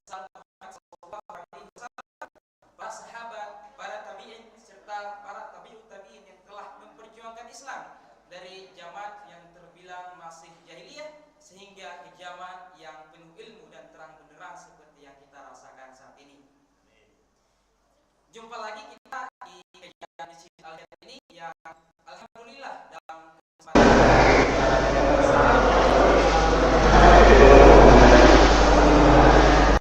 para sahabat, para tabi'in serta para tabi'ut tabi'in yang telah memperjuangkan Islam dari zaman yang terbilang masih jahiliyah sehingga ke zaman yang penuh ilmu dan terang benderang seperti yang kita rasakan saat ini. Jumpa lagi kita di kajian Masjid Al-Hidayah ini yang alhamdulillah dalam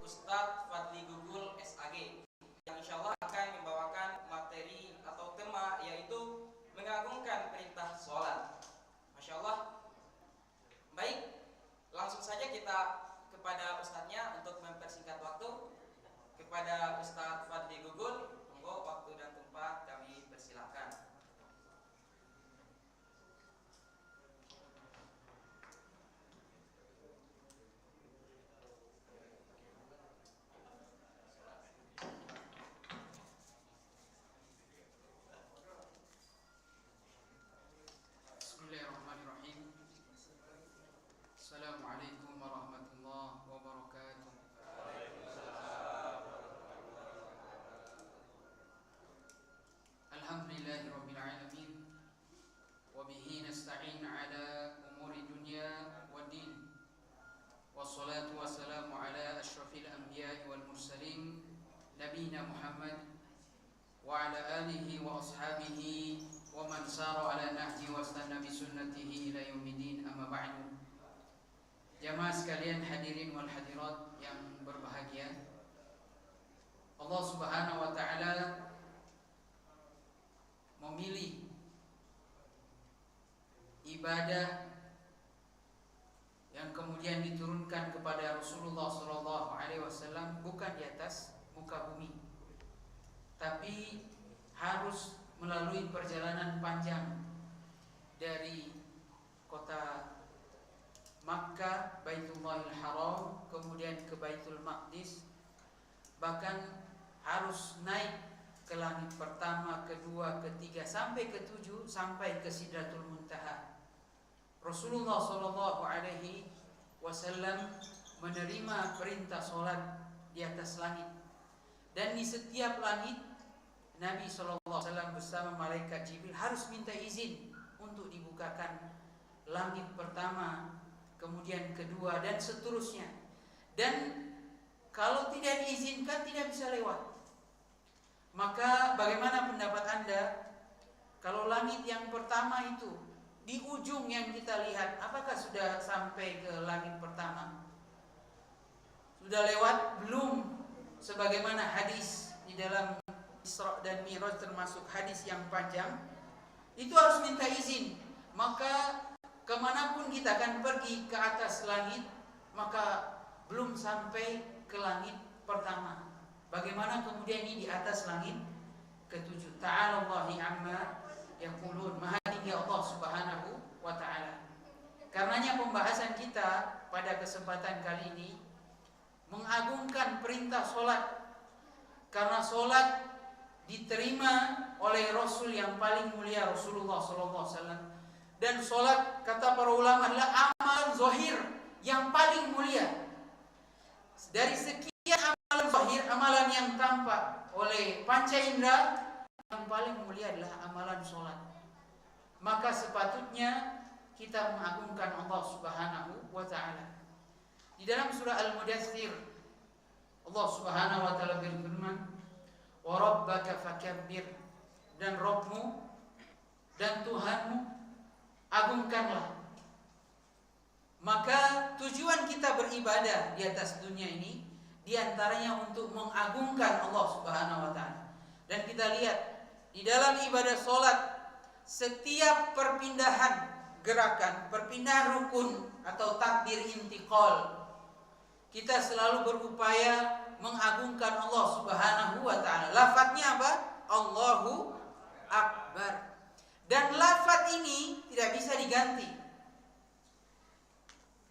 Ustadz Fadli Gugul SAG yang insyaallah akan membawakan materi atau tema yaitu mengagungkan perintah sholat. Masya Allah. Baik, langsung saja kita kepada Ustadznya untuk mempersingkat waktu. Kepada Ustadz Fadli Gugul, monggo waktu dan tempat kami persilahkan. Bismillahirrahmanirrahim. Assalamualaikum warahmatullahi wabarakatuh. Alhamdulillahirabbil alamin wa bihi nasta'in ala umuri dunya waddin. Wassalatu wassalamu ala asyrafil anbiya'i wal mursalin nabiyina Muhammad wa ala alihi wa ashabihi wa man sara ala nahji wa istanna bi sunnatihi ila yaumiddin, amma ba'du. Jamaah sekalian hadirin wal hadirat yang berbahagia, Allah Subhanahu wa taala memilih ibadah yang kemudian diturunkan kepada Rasulullah SAW bukan di atas muka bumi, tapi harus melalui perjalanan panjang dari kota Makkah, Baitullahil Haram, kemudian ke Baitul Maqdis, bahkan harus naik ke langit pertama, kedua, ketiga, sampai ketujuh, sampai ke Sidratul Muntaha. Rasulullah SAW menerima perintah sholat di atas langit, dan di setiap langit Nabi SAW bersama malaikat Jibril harus minta izin untuk dibukakan langit pertama, kemudian kedua, dan seterusnya. Dan kalau tidak diizinkan tidak bisa lewat. Maka bagaimana pendapat Anda kalau langit yang pertama itu di ujung yang kita lihat, apakah sudah sampai ke langit pertama? Sudah lewat? Belum. Sebagaimana hadis di dalam Isra dan Mi'raj, termasuk hadis yang panjang, itu harus minta izin. Maka kemanapun kita akan pergi ke atas langit, maka belum sampai ke langit pertama. Bagaimana kemudian ini di atas langit ketujuh? Ta'alallahi amma yaqulun. Maha tinggi Allah Subhanahu wa ta'ala. Karenanya pembahasan kita pada kesempatan kali ini mengagungkan perintah sholat, karena sholat diterima oleh Rasul yang paling mulia, Rasulullah SAW. Dan sholat, kata para ulama, adalah amalan zahir yang paling mulia. Dari sekian amalan zahir, amalan yang tampak oleh panca indera, yang paling mulia adalah amalan sholat. Maka sepatutnya kita mengagungkan Allah Subhanahu wa ta'ala. Di dalam surah Al-Mudaththir, Allah Subhanahu wa ta'ala berfirman, wa rabbaka fakabbir, dan Rabbmu dan Tuhanmu agungkanlah. Maka tujuan kita beribadah di atas dunia ini diantaranya untuk mengagungkan Allah Subhanahu wa ta'ala. Dan kita lihat di dalam ibadah sholat, setiap perpindahan gerakan, perpindahan rukun atau takbir intiqal, kita selalu berupaya mengagungkan Allah Subhanahu wa ta'ala. Lafadznya apa? Allahu Akbar. Dan lafadz ini tidak bisa diganti.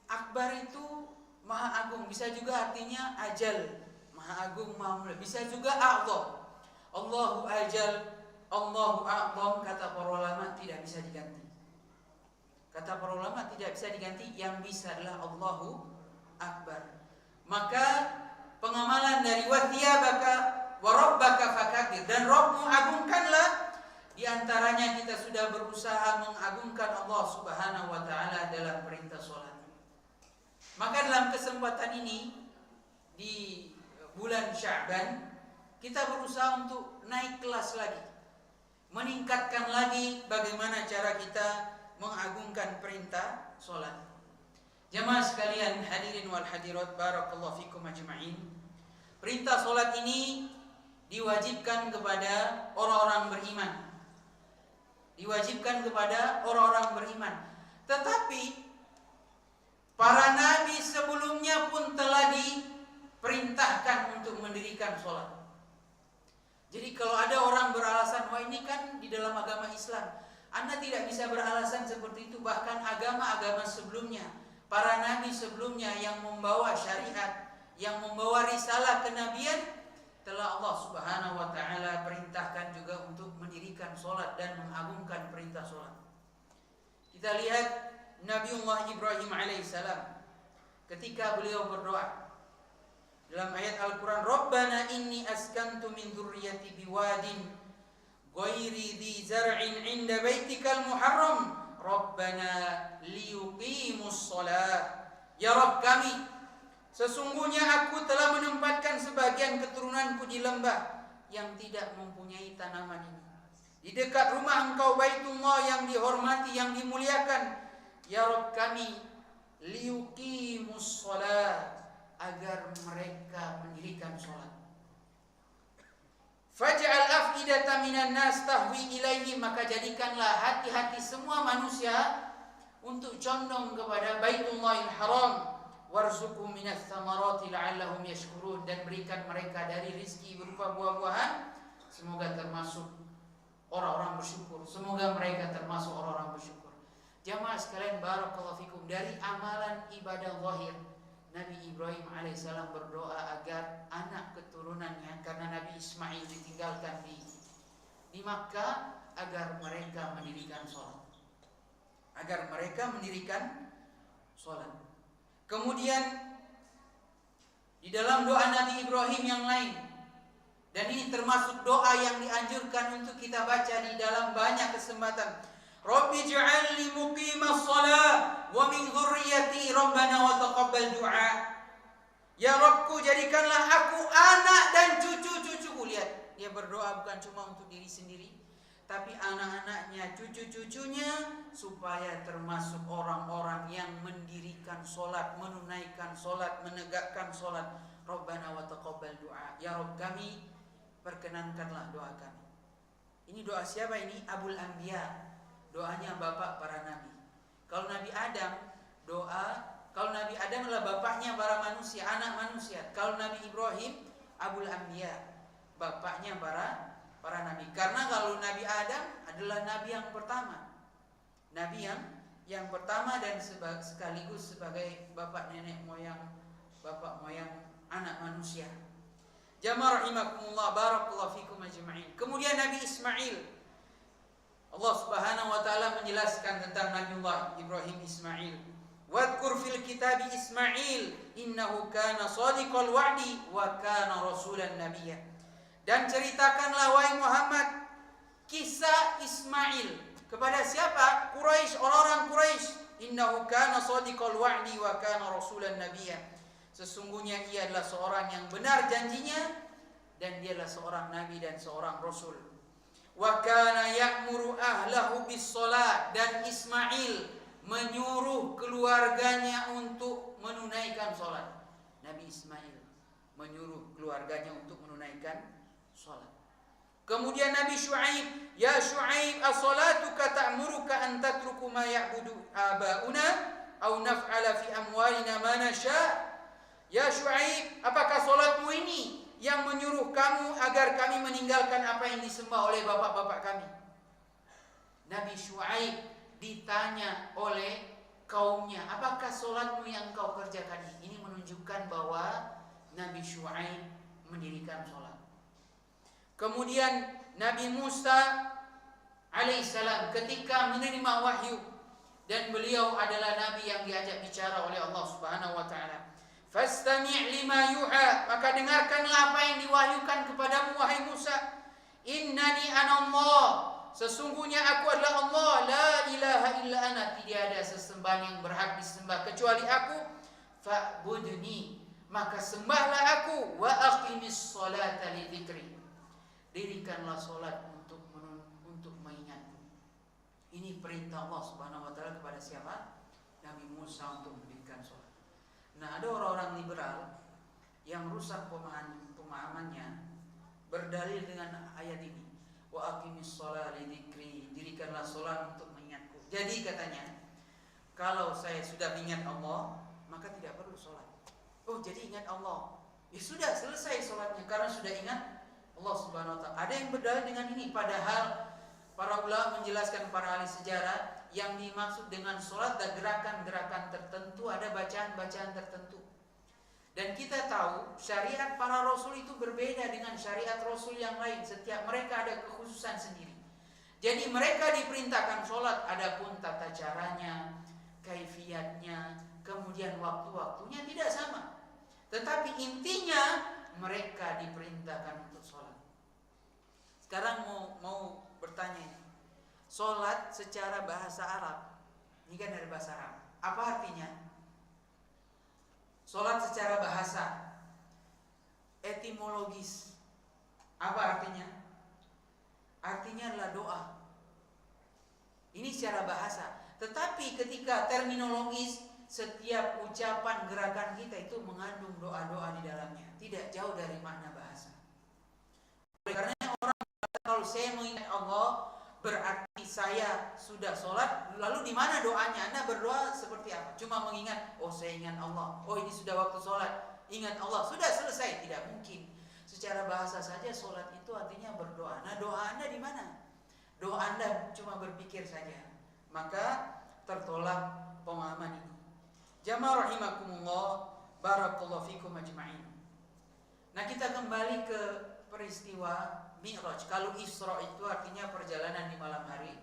Akbar itu maha agung, bisa juga artinya ajal, maha agung, maha mulia. Bisa juga a'zam. Allahu ajal, Allahu a'zam, kata para ulama tidak bisa diganti. Kata para ulama tidak bisa diganti, yang bisa adalah Allahu Akbar. Maka pengamal thiyabaka wa rabbaka fakabbir, dan Rabbmu agungkanlah. Di antaranya kita sudah berusaha mengagungkan Allah Subhanahu wa taala dalam perintah salat. Maka dalam kesempatan ini di bulan Sya'ban kita berusaha untuk naik kelas lagi, meningkatkan lagi bagaimana cara kita mengagungkan perintah salat. Jamaah sekalian, hadirin wal hadirat, barakallahu fikum ajma'in. Perintah salat ini diwajibkan kepada orang-orang beriman. Diwajibkan kepada orang-orang beriman. Tetapi para nabi sebelumnya pun telah diperintahkan untuk mendirikan sholat. Jadi kalau ada orang beralasan, wah ini kan di dalam agama Islam, Anda tidak bisa beralasan seperti itu. Bahkan agama-agama sebelumnya, para nabi sebelumnya yang membawa syariat, yang membawa risalah kenabian, telah Allah Subhanahu wa taala perintahkan juga untuk mendirikan sholat dan mengagungkan perintah sholat. Kita lihat Nabiullah Ibrahim alaihissalam ketika beliau berdoa dalam ayat Al-Quran, Rabbana inni askantu min dzurriyyati biwadin ghairi dzi zar'in 'inda baitikal muharram Rabbana liyuqimus shalah. Ya Rabb kami, sesungguhnya aku telah menempatkan sebagian keturunanku di lembah yang tidak mempunyai tanaman ini, di dekat rumah engkau Baitullah yang dihormati, yang dimuliakan. Ya Rabb kami, liyuqimus shalah, agar mereka mendirikan sholat. Faj'al af'idatan minan nas tahwi ilaihi, maka jadikanlah hati-hati semua manusia untuk condong kepada Baitullahil Haram. Warzuqhum minas tsamarati la'allahum yashkurun, dan berikan mereka dari rizki berupa buah-buahan, semoga termasuk orang-orang bersyukur. Semoga mereka termasuk orang-orang bersyukur. Jamaah sekalian, barakallahu fikum, dari amalan ibadah zahir, Nabi Ibrahim alaihissalam berdoa agar anak keturunannya, karena Nabi Ismail ditinggalkan di Makkah, agar mereka mendirikan sholat. Agar mereka mendirikan sholat. Kemudian di dalam doa Nabi Ibrahim yang lain, dan ini termasuk doa yang dianjurkan untuk kita baca di dalam banyak kesempatan, Rabbi ij'alni muqimas shalah wa min dzurriyyati rabbana wa taqabbal du'a. Ya Rabbku, jadikanlah aku, anak dan cucu-cucuku. Lihat, dia berdoa bukan cuma untuk diri sendiri, tapi anak-anaknya, cucu-cucunya, supaya termasuk orang-orang yang mendirikan sholat, menunaikan sholat, menegakkan sholat. Rabbana wa taqabbal du'a. Ya Rabb kami, perkenankanlah doa kami. Ini doa siapa ini? Abul Anbiya, doanya bapak para nabi. Kalau Nabi Adam, kalau Nabi Adam adalah bapaknya para manusia, anak manusia. Kalau Nabi Ibrahim, Abul Anbiya, bapaknya para nabi. Karena kalau Nabi Adam adalah nabi yang pertama, nabi yang pertama, dan sekaligus sebagai bapak nenek moyang, bapak moyang anak manusia. Jamaah rahimakumullah, barakallahu fikum ajma'in. Kemudian Nabi Ismail, Allah Subhanahu wa taala menjelaskan tentang Nabiullah Ibrahim Ismail. Wadhkur fil kitabi Ismail innahu kana shadiqal wa'di wa kana rasulan nabiyya. Dan ceritakanlah wahai Muhammad kisah Ismail kepada siapa? Quraisy, orang-orang Quraisy. Innahu kana shadiqal wa'di wa kana rasulan nabiyya. Sesungguhnya ia adalah seorang yang benar janjinya, dan dia adalah seorang nabi dan seorang rasul. Wa kana ya'muru ahlahu bis shalah, dan Ismail menyuruh keluarganya untuk menunaikan sholat. Nabi Ismail menyuruh keluarganya untuk menunaikan sholat. Kemudian Nabi Syuaib, ya Syuaib, as-salatuka ta'muruka an tatruku ma ya'budu aba'una aw naf'ala fi amwalina ma nasha'. Ya Syuaib, apakah sholatmu ini yang menyuruh kamu agar kami meninggalkan apa yang disembah oleh bapak-bapak kami? Nabi Syuaib ditanya oleh kaumnya, apakah sholatmu yang kau kerjakan ini? Ini menunjukkan bahwa Nabi Syuaib mendirikan sholat. Kemudian Nabi Musa alaihissalam ketika menerima wahyu, dan beliau adalah nabi yang diajak bicara oleh Allah Subhanahu wa taala. Fastami' lima yuha, maka dengarkanlah apa yang diwahyukan kepadamu wahai Musa. Innani anallah, sesungguhnya aku adalah Allah, la ilaha illa ana, tidak ada sesembahan yang berhak disembah kecuali aku. Fa'budni, maka sembahlah aku. Wa aqimis sholata li dzikri, dirikanlah salat untuk mengingatku. Ini perintah Allah Subhanahu wa taala kepada siapa? Nabi Musa untuk mendirikan salat. Nah, ada orang-orang liberal yang rusak pemahamannya berdalil dengan ayat ini. Wa aqimis sholata li dzikri, dirikanlah salat untuk mengingatku. Jadi katanya, kalau saya sudah ingat Allah, maka tidak perlu salat. Oh, jadi ingat Allah. Ya sudah, selesai salatnya karena sudah ingat Allah Subhanahu wa taala. Ada yang berdalil dengan ini, padahal para ulama menjelaskan, para ahli sejarah, yang dimaksud dengan salat dan gerakan-gerakan tertentu, ada bacaan-bacaan tertentu. Dan kita tahu syariat para rasul itu berbeda dengan syariat rasul yang lain. Setiap mereka ada kekhususan sendiri. Jadi mereka diperintahkan sholat, adapun tata caranya, kaifiyatnya, kemudian waktu-waktunya tidak sama. Tetapi intinya mereka diperintahkan untuk sholat. Sekarang mau bertanya, sholat secara bahasa Arab, ini kan dari bahasa Arab, apa artinya? Sholat secara bahasa, etimologis, apa artinya? Artinya adalah doa. Ini secara bahasa. Tetapi ketika terminologis, setiap ucapan gerakan kita itu mengandung doa-doa di dalamnya. Tidak jauh dari makna bahasa. Oleh karenanya orang kata, kalau saya mengingat Allah, berarti saya sudah sholat. Lalu di mana doanya? Anda berdoa seperti apa? Cuma mengingat, oh saya ingat Allah, oh ini sudah waktu sholat, ingat Allah, sudah selesai. Tidak mungkin. Secara bahasa saja sholat itu artinya berdoa. Nah, doa Anda di mana? Doa Anda cuma berpikir saja, maka tertolak pemahaman ini. Jamaah rahimakumullah, barakallahu fikum ajma'in. Nah, kita kembali ke peristiwa Mi'raj. Kalau Isra itu artinya perjalanan di malam hari.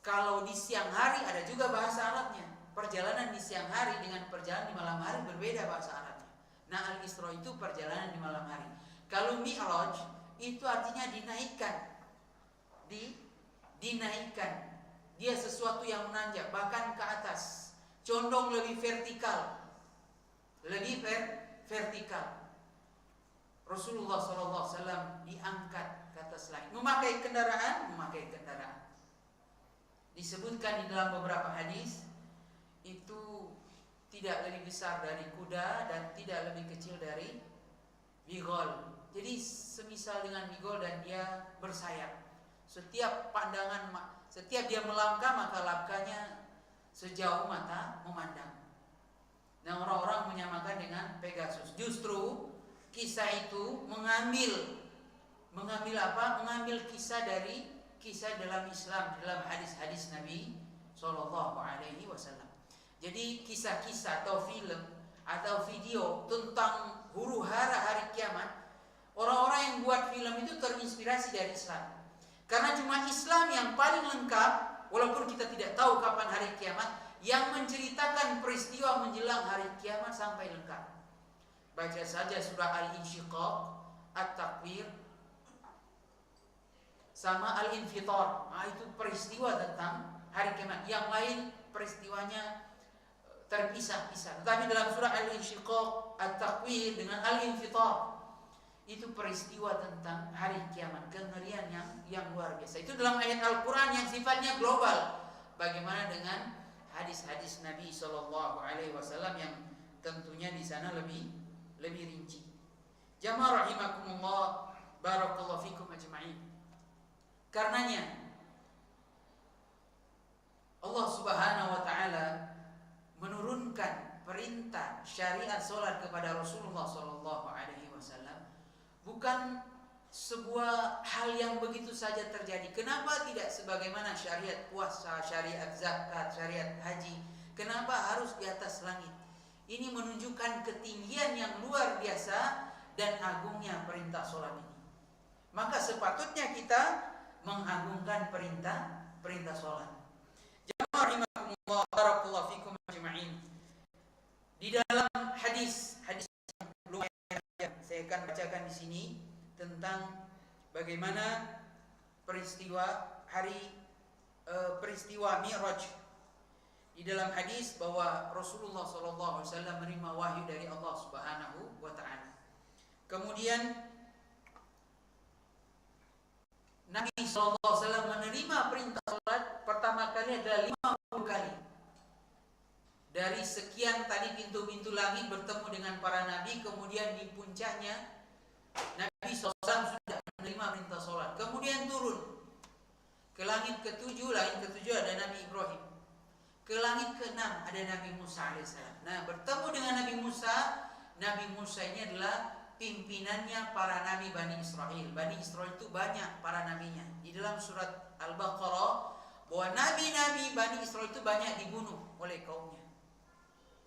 Kalau di siang hari ada juga bahasa Arabnya. Perjalanan di siang hari dengan perjalanan di malam hari berbeda bahasa Arabnya. Nah, Al-Isra itu perjalanan di malam hari. Kalau Mi'raj itu artinya dinaikkan. Dinaikkan. Dia sesuatu yang menanjak, bahkan ke atas, condong lebih vertikal. Lebih vertikal. Rasulullah SAW diangkat ke atas langit. Memakai kendaraan. Disebutkan di dalam beberapa hadis, itu tidak lebih besar dari kuda dan tidak lebih kecil dari bigol. Jadi semisal dengan bigol dan dia bersayap. Setiap pandangan, setiap dia melangkah maka langkahnya sejauh mata memandang. Nah, orang-orang menyamakan dengan Pegasus. Justru kisah itu mengambil apa? Mengambil kisah dari kisah dalam Islam, dalam hadis-hadis Nabi Shallallahu Alaihi Wasallam. Jadi kisah-kisah atau film atau video tentang huru hara hari kiamat, orang-orang yang buat film itu terinspirasi dari Islam. Karena cuma Islam yang paling lengkap, walaupun kita tidak tahu kapan hari kiamat, yang menceritakan peristiwa menjelang hari kiamat sampai lengkap. Baca saja surah Al-Insyiqaq, At-Takwir, sama Al-Infitar. Nah, itu peristiwa tentang hari kiamat. Yang lain peristiwanya terpisah-pisah. Tetapi dalam surah Al-Insyiqaq, At-Takwir dengan Al-Infitar, itu peristiwa tentang hari kiamat, kengerian yang luar biasa. Itu dalam ayat Al-Quran yang sifatnya global. Bagaimana dengan hadis-hadis Nabi Shallallahu Alaihi Wasallam yang tentunya di sana lebih rinci. Jamaah rahimakumullah, barakallahu fikum ajma'in. Karenanya Allah Subhanahu wa taala menurunkan perintah syariat salat kepada Rasulullah Shallallahu Alaihi Wasallam bukan sebuah hal yang begitu saja terjadi. Kenapa tidak sebagaimana syariat puasa, syariat zakat, syariat haji? Kenapa harus di atas langit? Ini menunjukkan ketinggian yang luar biasa dan agungnya perintah sholat ini. Maka sepatutnya kita mengagungkan perintah sholat. Jamaah rahimakumullah, barakallahu fikum ajma'in. Di dalam hadis yang lumayan saya akan bacakan di sini tentang bagaimana peristiwa Mi'raj. Di dalam hadis bahwa Rasulullah SAW menerima wahyu dari Allah Subhanahu wa taala. Kemudian Nabi SAW menerima perintah salat pertama kali adalah 50 kali. Dari sekian tadi pintu-pintu langit bertemu dengan para nabi, kemudian di puncaknya Nabi SAW sudah menerima perintah salat. Kemudian turun ke langit ketujuh ada Nabi Ibrahim. Ke langit keenam ada Nabi Musa alaihissalam. Nah, bertemu dengan Nabi Musa ini adalah pimpinannya para nabi Bani Israel. Bani Israel itu banyak para nabinya. Di dalam surat Al-Baqarah bahwa nabi-nabi Bani Israel itu banyak dibunuh oleh kaumnya.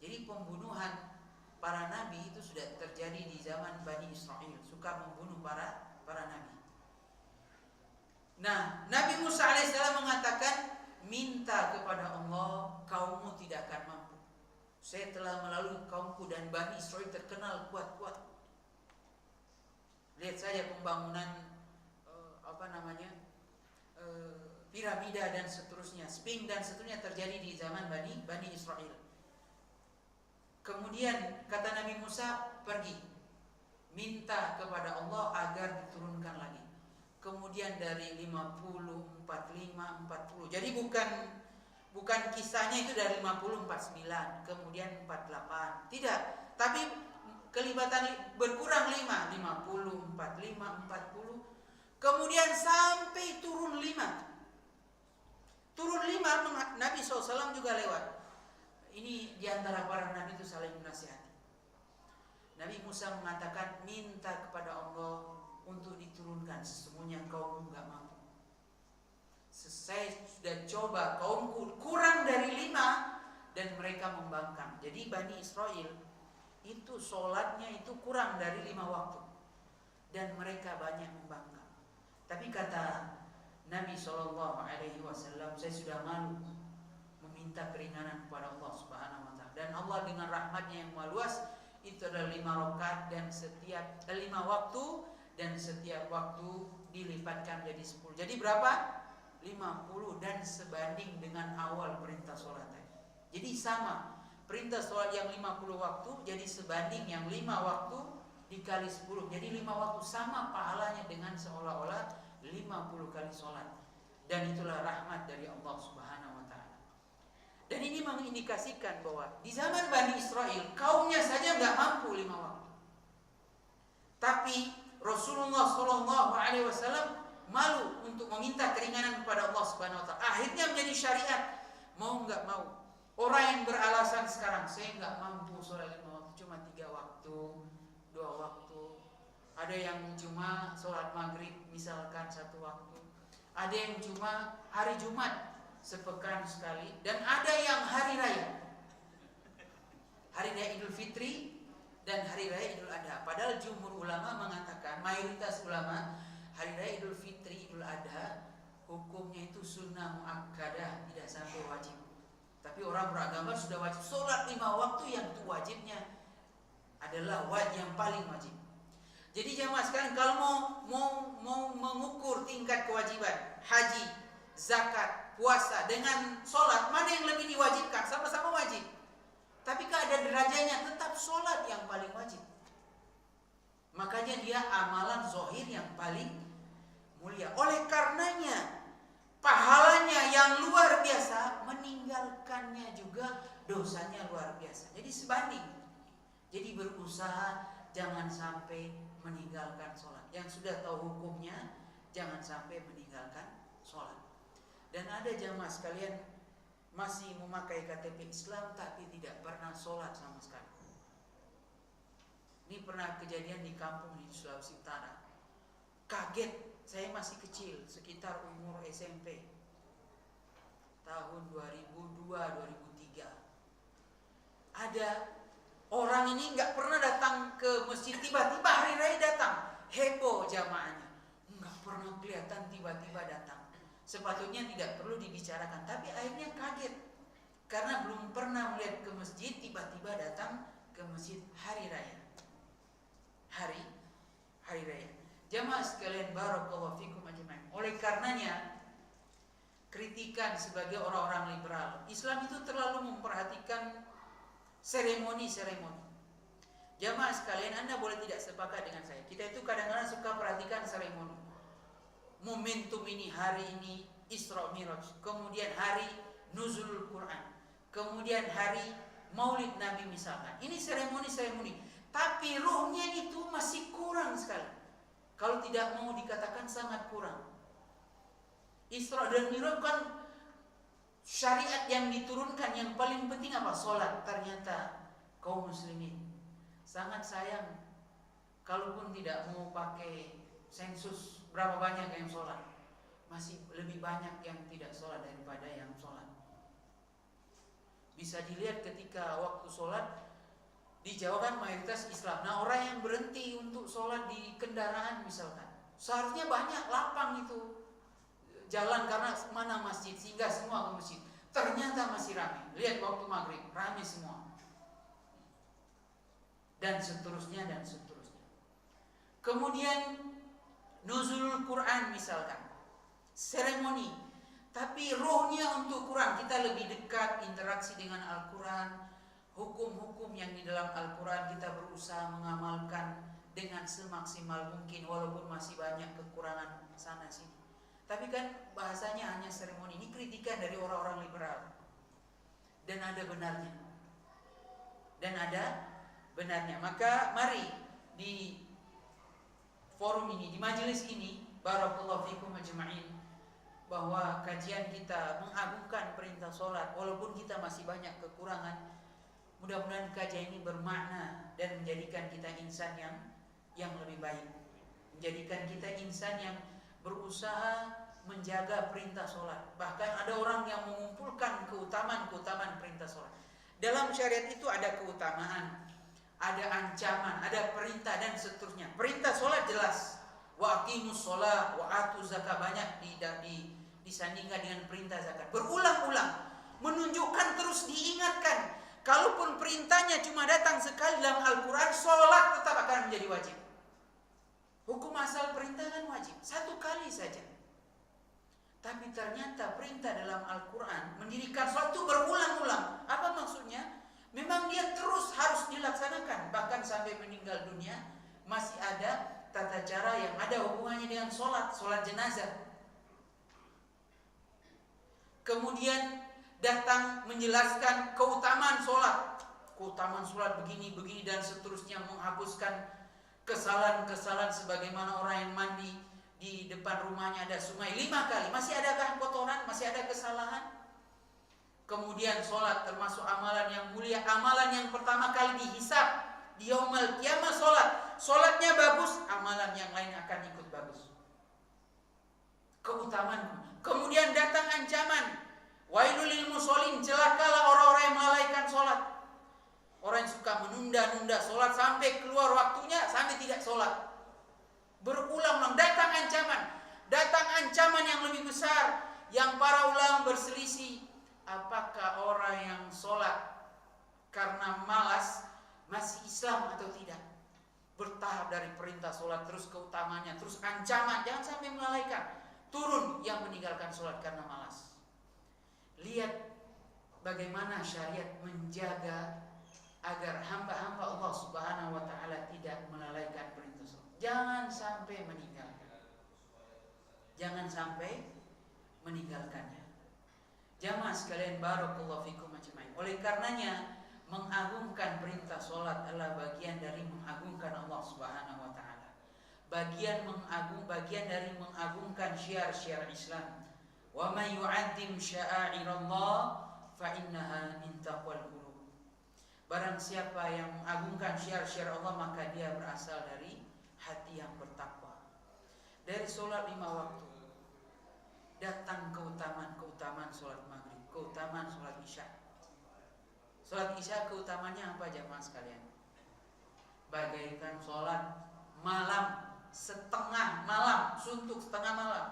Jadi pembunuhan para nabi itu sudah terjadi di zaman Bani Israel, suka membunuh para nabi. Nah, Nabi Musa alaihissalam mengatakan, minta kepada Allah, kaummu tidak akan mampu. Saya telah melalui kaumku dan Bani Israel terkenal kuat-kuat. Lihat saja pembangunan piramida dan seterusnya, Sphinx dan seterusnya terjadi di zaman Bani Israel. Kemudian kata Nabi Musa, pergi minta kepada Allah agar diturunkan lagi. Kemudian dari 50, 45, 40. Jadi bukan kisahnya itu dari 50, 49, kemudian 48. Tidak, tapi kelibatan berkurang 5, 50, 45, 40. Kemudian sampai turun 5. Turun 5 Nabi SAW juga lewat. Ini diantara para nabi itu saling menasihati. Nabi Musa mengatakan, minta kepada Allah untuk diturunkan, sesungguhnya kaummu enggak mampu. Saya sudah coba, kaumku kurang dari 5 dan mereka membangkang. Jadi Bani Israel itu sholatnya itu kurang dari 5 waktu dan mereka banyak membangkang. Tapi kata Nabi SAW, saya sudah malu meminta keringanan kepada Allah Subhanahu wa taala. Dan Allah dengan rahmatnya yang maha luas, itu adalah 5 rakaat dan setiap 5 waktu dan setiap waktu dilipatkan jadi 10. Jadi berapa? 50 dan sebanding dengan awal perintah sholat tadi. Jadi sama, perintah sholat yang 50 waktu jadi sebanding yang 5 waktu dikali 10. Jadi 5 waktu sama pahalanya dengan seolah-olah 50 kali sholat. Dan itulah rahmat dari Allah Subhanahu wa taala. Dan ini mengindikasikan bahwa di zaman Bani Israel kaumnya saja nggak mampu 5 waktu. Tapi Rasulullah SAW malu untuk meminta keringanan kepada Allah Subhanahu wa taala. Akhirnya menjadi syariat. Mau nggak mau. Orang yang beralasan sekarang, saya nggak mampu sholat 5 waktu, cuma 3 waktu, 2 waktu. Ada yang cuma sholat maghrib misalkan 1 waktu. Ada yang cuma hari Jumat sepekan sekali, dan ada yang hari raya. Hari raya Idul Fitri dan hari raya Idul Adha. Padahal jumhur ulama mengatakan, mayoritas ulama, hari raya Idul Fitri, Idul Adha hukumnya itu sunnah muakkadah, tidak sampai wajib. Tapi orang beragama sudah wajib sholat 5 waktu, yang itu wajibnya adalah wajib yang paling wajib. Jadi jamaah sekalian, kalau mau mengukur tingkat kewajiban haji, zakat, puasa dengan sholat, mana yang lebih diwajibkan? Sama-sama wajib. Tapi keadaan derajatnya tetap sholat yang paling wajib. Makanya dia amalan zahir yang paling mulia. Oleh karenanya pahalanya yang luar biasa, meninggalkannya juga dosanya luar biasa. Jadi sebanding. Jadi berusaha jangan sampai meninggalkan sholat. Yang sudah tahu hukumnya, jangan sampai meninggalkan sholat. Dan ada jamaah sekalian masih memakai KTP Islam tapi tidak pernah sholat sama sekali. Ini pernah kejadian di kampung di Sulawesi Utara. Kaget, saya masih kecil, sekitar umur SMP. Tahun 2002-2003. Ada orang ini nggak pernah datang ke masjid, tiba-tiba hari raya datang. Heboh jamaahnya. Nggak pernah kelihatan tiba-tiba datang. Sepatutnya tidak perlu dibicarakan, tapi akhirnya kaget. Karena belum pernah melihat ke masjid, tiba-tiba datang ke masjid hari raya. Hari raya. Jamaah sekalian barakallahu fikum ajma'in. Oleh karenanya, kritikan sebagai orang-orang liberal, Islam itu terlalu memperhatikan seremoni-seremoni. Jamaah sekalian, Anda boleh tidak sepakat dengan saya. Kita itu kadang-kadang suka perhatikan seremoni. Momentum ini, hari ini Isra Miraj, kemudian hari Nuzulul Quran, kemudian hari Maulid Nabi misalkan. Ini seremoni-seremoni, tapi ruhnya itu masih kurang sekali. Kalau tidak mau dikatakan sangat kurang. Isra dan Miraj kan syariat yang diturunkan, yang paling penting apa? Sholat. Ternyata kaum muslimin sangat sayang, kalaupun tidak mau pakai sensus berapa banyak yang sholat, masih lebih banyak yang tidak sholat daripada yang sholat. Bisa dilihat ketika waktu sholat di Jawa kan mayoritas Islam. Nah, orang yang berhenti untuk sholat di kendaraan misalkan, seharusnya banyak lapang itu jalan karena mana masjid, sehingga semua ke masjid. Ternyata masih ramai. Lihat waktu maghrib, ramai semua. Dan seterusnya dan seterusnya. Kemudian Nuzulul Quran misalkan, seremoni, tapi rohnya untuk Quran. Kita lebih dekat interaksi dengan Al-Quran, hukum-hukum yang di dalam Al-Quran kita berusaha mengamalkan dengan semaksimal mungkin, walaupun masih banyak kekurangan sana sini. Tapi kan bahasanya hanya seremoni. Ini kritikan dari orang-orang liberal, dan ada benarnya. Maka mari di forum ini, di majelis ini, barakallahu fikum ajma'in, bahwa kajian kita mengagungkan perintah sholat walaupun kita masih banyak kekurangan. Mudah-mudahan kajian ini bermakna dan menjadikan kita insan yang lebih baik, menjadikan kita insan yang berusaha menjaga perintah sholat. Bahkan ada orang yang mengumpulkan keutamaan perintah sholat. Dalam syariat itu ada keutamaan, ada ancaman, ada perintah dan seterusnya. Perintah sholat jelas, wa aqimus sholat wa atu zakat, banyak disandingkan dengan perintah zakat. Berulang-ulang menunjukkan, terus diingatkan, kalaupun perintahnya cuma datang sekali dalam Al-Quran, sholat tetap akan menjadi wajib. Hukum asal perintah kan wajib, satu kali saja. Tapi ternyata perintah dalam Al-Quran mendirikan sholat itu berulang-ulang. Apa maksudnya? Memang dia terus harus dilaksanakan, bahkan sampai meninggal dunia masih ada tata cara yang ada hubungannya dengan sholat jenazah. Kemudian datang menjelaskan keutamaan sholat begini dan seterusnya, menghapuskan kesalahan-kesalahan sebagaimana orang yang mandi di depan rumahnya ada sungai 5 kali, masih adakah kotoran, masih ada kesalahan? Kemudian sholat termasuk amalan yang mulia, amalan yang pertama kali dihisab di yaumul qiyamah sholatnya bagus, amalan yang lain akan ikut bagus. Keutamaan. Kemudian datang ancaman, wailul lil musholin, celakalah orang-orang yang melalaikan sholat. Orang yang suka menunda-nunda sholat sampai keluar waktunya, sampai tidak sholat. Berulang-ulang datang ancaman yang lebih besar, yang para ulama berselisih. Apakah orang yang sholat karena malas masih Islam atau tidak? Bertahap dari perintah sholat, terus keutamanya, terus ancaman, jangan sampai melalaikan. Turun yang meninggalkan sholat karena malas. Lihat bagaimana syariat menjaga agar hamba-hamba Allah Subhanahu wa ta'ala tidak melalaikan perintah sholat. Jangan sampai meninggalkannya. Jamaah sekalian barakallahu fikum ajmain. Oleh karenanya, mengagungkan perintah sholat adalah bagian dari mengagungkan Allah Subhanahu wa ta'ala. Bagian dari mengagungkan syiar-syiar Islam. Wa may yu'azzim sya'airallah fa innaha min taqwal qulub. Barang siapa yang mengagungkan syiar-syiar Allah, maka dia berasal dari hati yang bertakwa. Dari sholat 5 waktu datang keutamaan sholat maghrib, keutamaan sholat isya. Sholat isya keutamanya apa jamaah sekalian? Bagaikan sholat malam, setengah malam, suntuk setengah malam.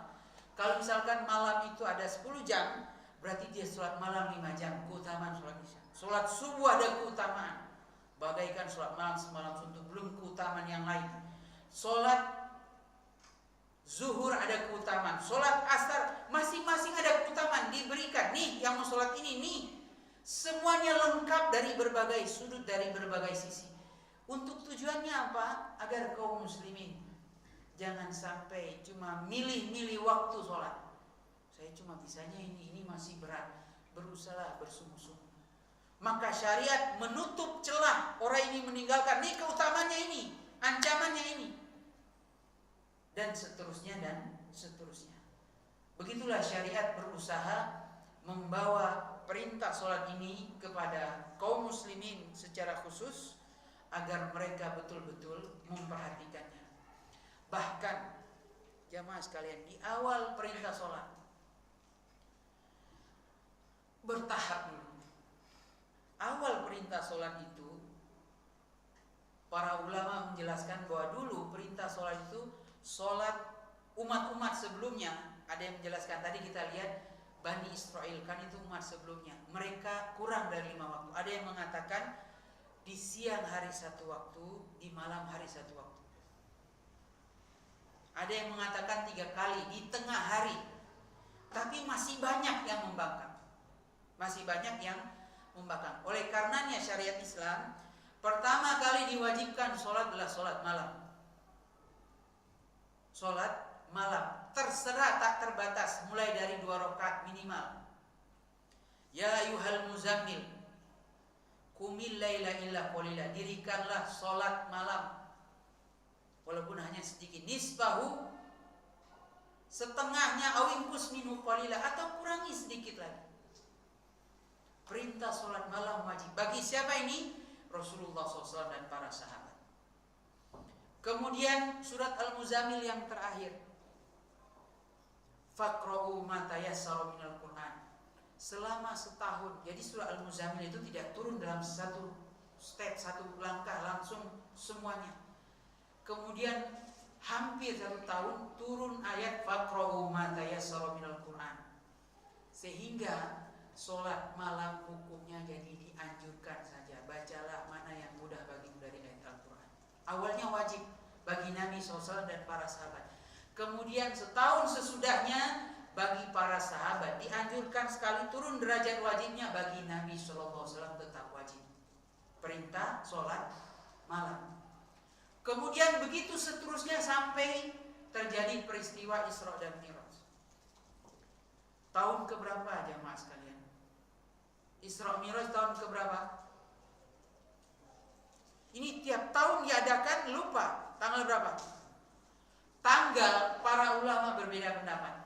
Kalau misalkan malam itu ada 10 jam, berarti dia sholat malam 5 jam, keutamaan sholat isya. Sholat subuh ada keutamaan, bagaikan sholat malam semalam suntuk, belum keutamaan yang lain. Sholat zuhur ada keutamaan, sholat asar masing-masing ada keutamaan diberikan. Nih yang mau sholat ini nih, semuanya lengkap dari berbagai sudut, dari berbagai sisi. Untuk tujuannya apa? Agar kaum muslimin jangan sampai cuma milih-milih waktu sholat. Saya cuma bisanya ini masih berat, berusaha bersungguh-sungguh. Maka syariat menutup celah orang ini meninggalkan. Nih keutamaannya ini, ancamannya ini, dan seterusnya dan seterusnya. Begitulah syariat berusaha membawa perintah sholat ini kepada kaum muslimin secara khusus, agar mereka betul-betul memperhatikannya. Bahkan jamaah sekalian, di awal perintah sholat bertahap dulu. Awal perintah sholat itu, para ulama menjelaskan bahwa dulu perintah sholat itu sholat umat-umat sebelumnya. Ada yang menjelaskan, tadi kita lihat Bani Israel, kan itu umat sebelumnya, mereka kurang dari 5 waktu. Ada yang mengatakan di siang hari 1 waktu, di malam hari 1 waktu. Ada yang mengatakan 3 kali di tengah hari. Tapi masih banyak yang membangkang. Masih banyak yang membangkang. Oleh karenanya syariat Islam pertama kali diwajibkan sholat adalah sholat malam. Sholat malam, terserah tak terbatas, mulai dari 2 rakaat minimal. Ya ayyuhal muzammil, qumil laila illa qalila, dirikanlah sholat malam walaupun hanya sedikit, nisbahu, setengahnya, awinkus minhu qalila, atau kurangi sedikit lagi. Perintah sholat malam wajib bagi siapa ini? Rasulullah SAW dan para sahabat. Kemudian surat Al-Muzammil yang terakhir, faqra'u ma tayassara minal Qur'an, selama setahun. Jadi surah Al-Muzammil itu tidak turun dalam satu step, satu langkah langsung semuanya. Kemudian hampir 1 tahun turun ayat faqra'u ma tayassara minal Qur'an, sehingga sholat malam hukumnya jadi dianjurkan saja. Bacalah mana yang mudah bagimu dari ayat Al-Quran. Awalnya wajib bagi Nabi SAW dan para sahabat. Kemudian setahun sesudahnya bagi para sahabat dianjurkan sekali, turun derajat wajibnya. Bagi Nabi SAW tetap wajib perintah sholat malam. Kemudian begitu seterusnya sampai terjadi peristiwa Isra dan Mi'raj. Tahun keberapa jamaah sekalian? Isra Mi'raj tahun keberapa? Ini tiap tahun diadakan, lupa tanggal berapa? Tanggal para ulama berbeda pendapat.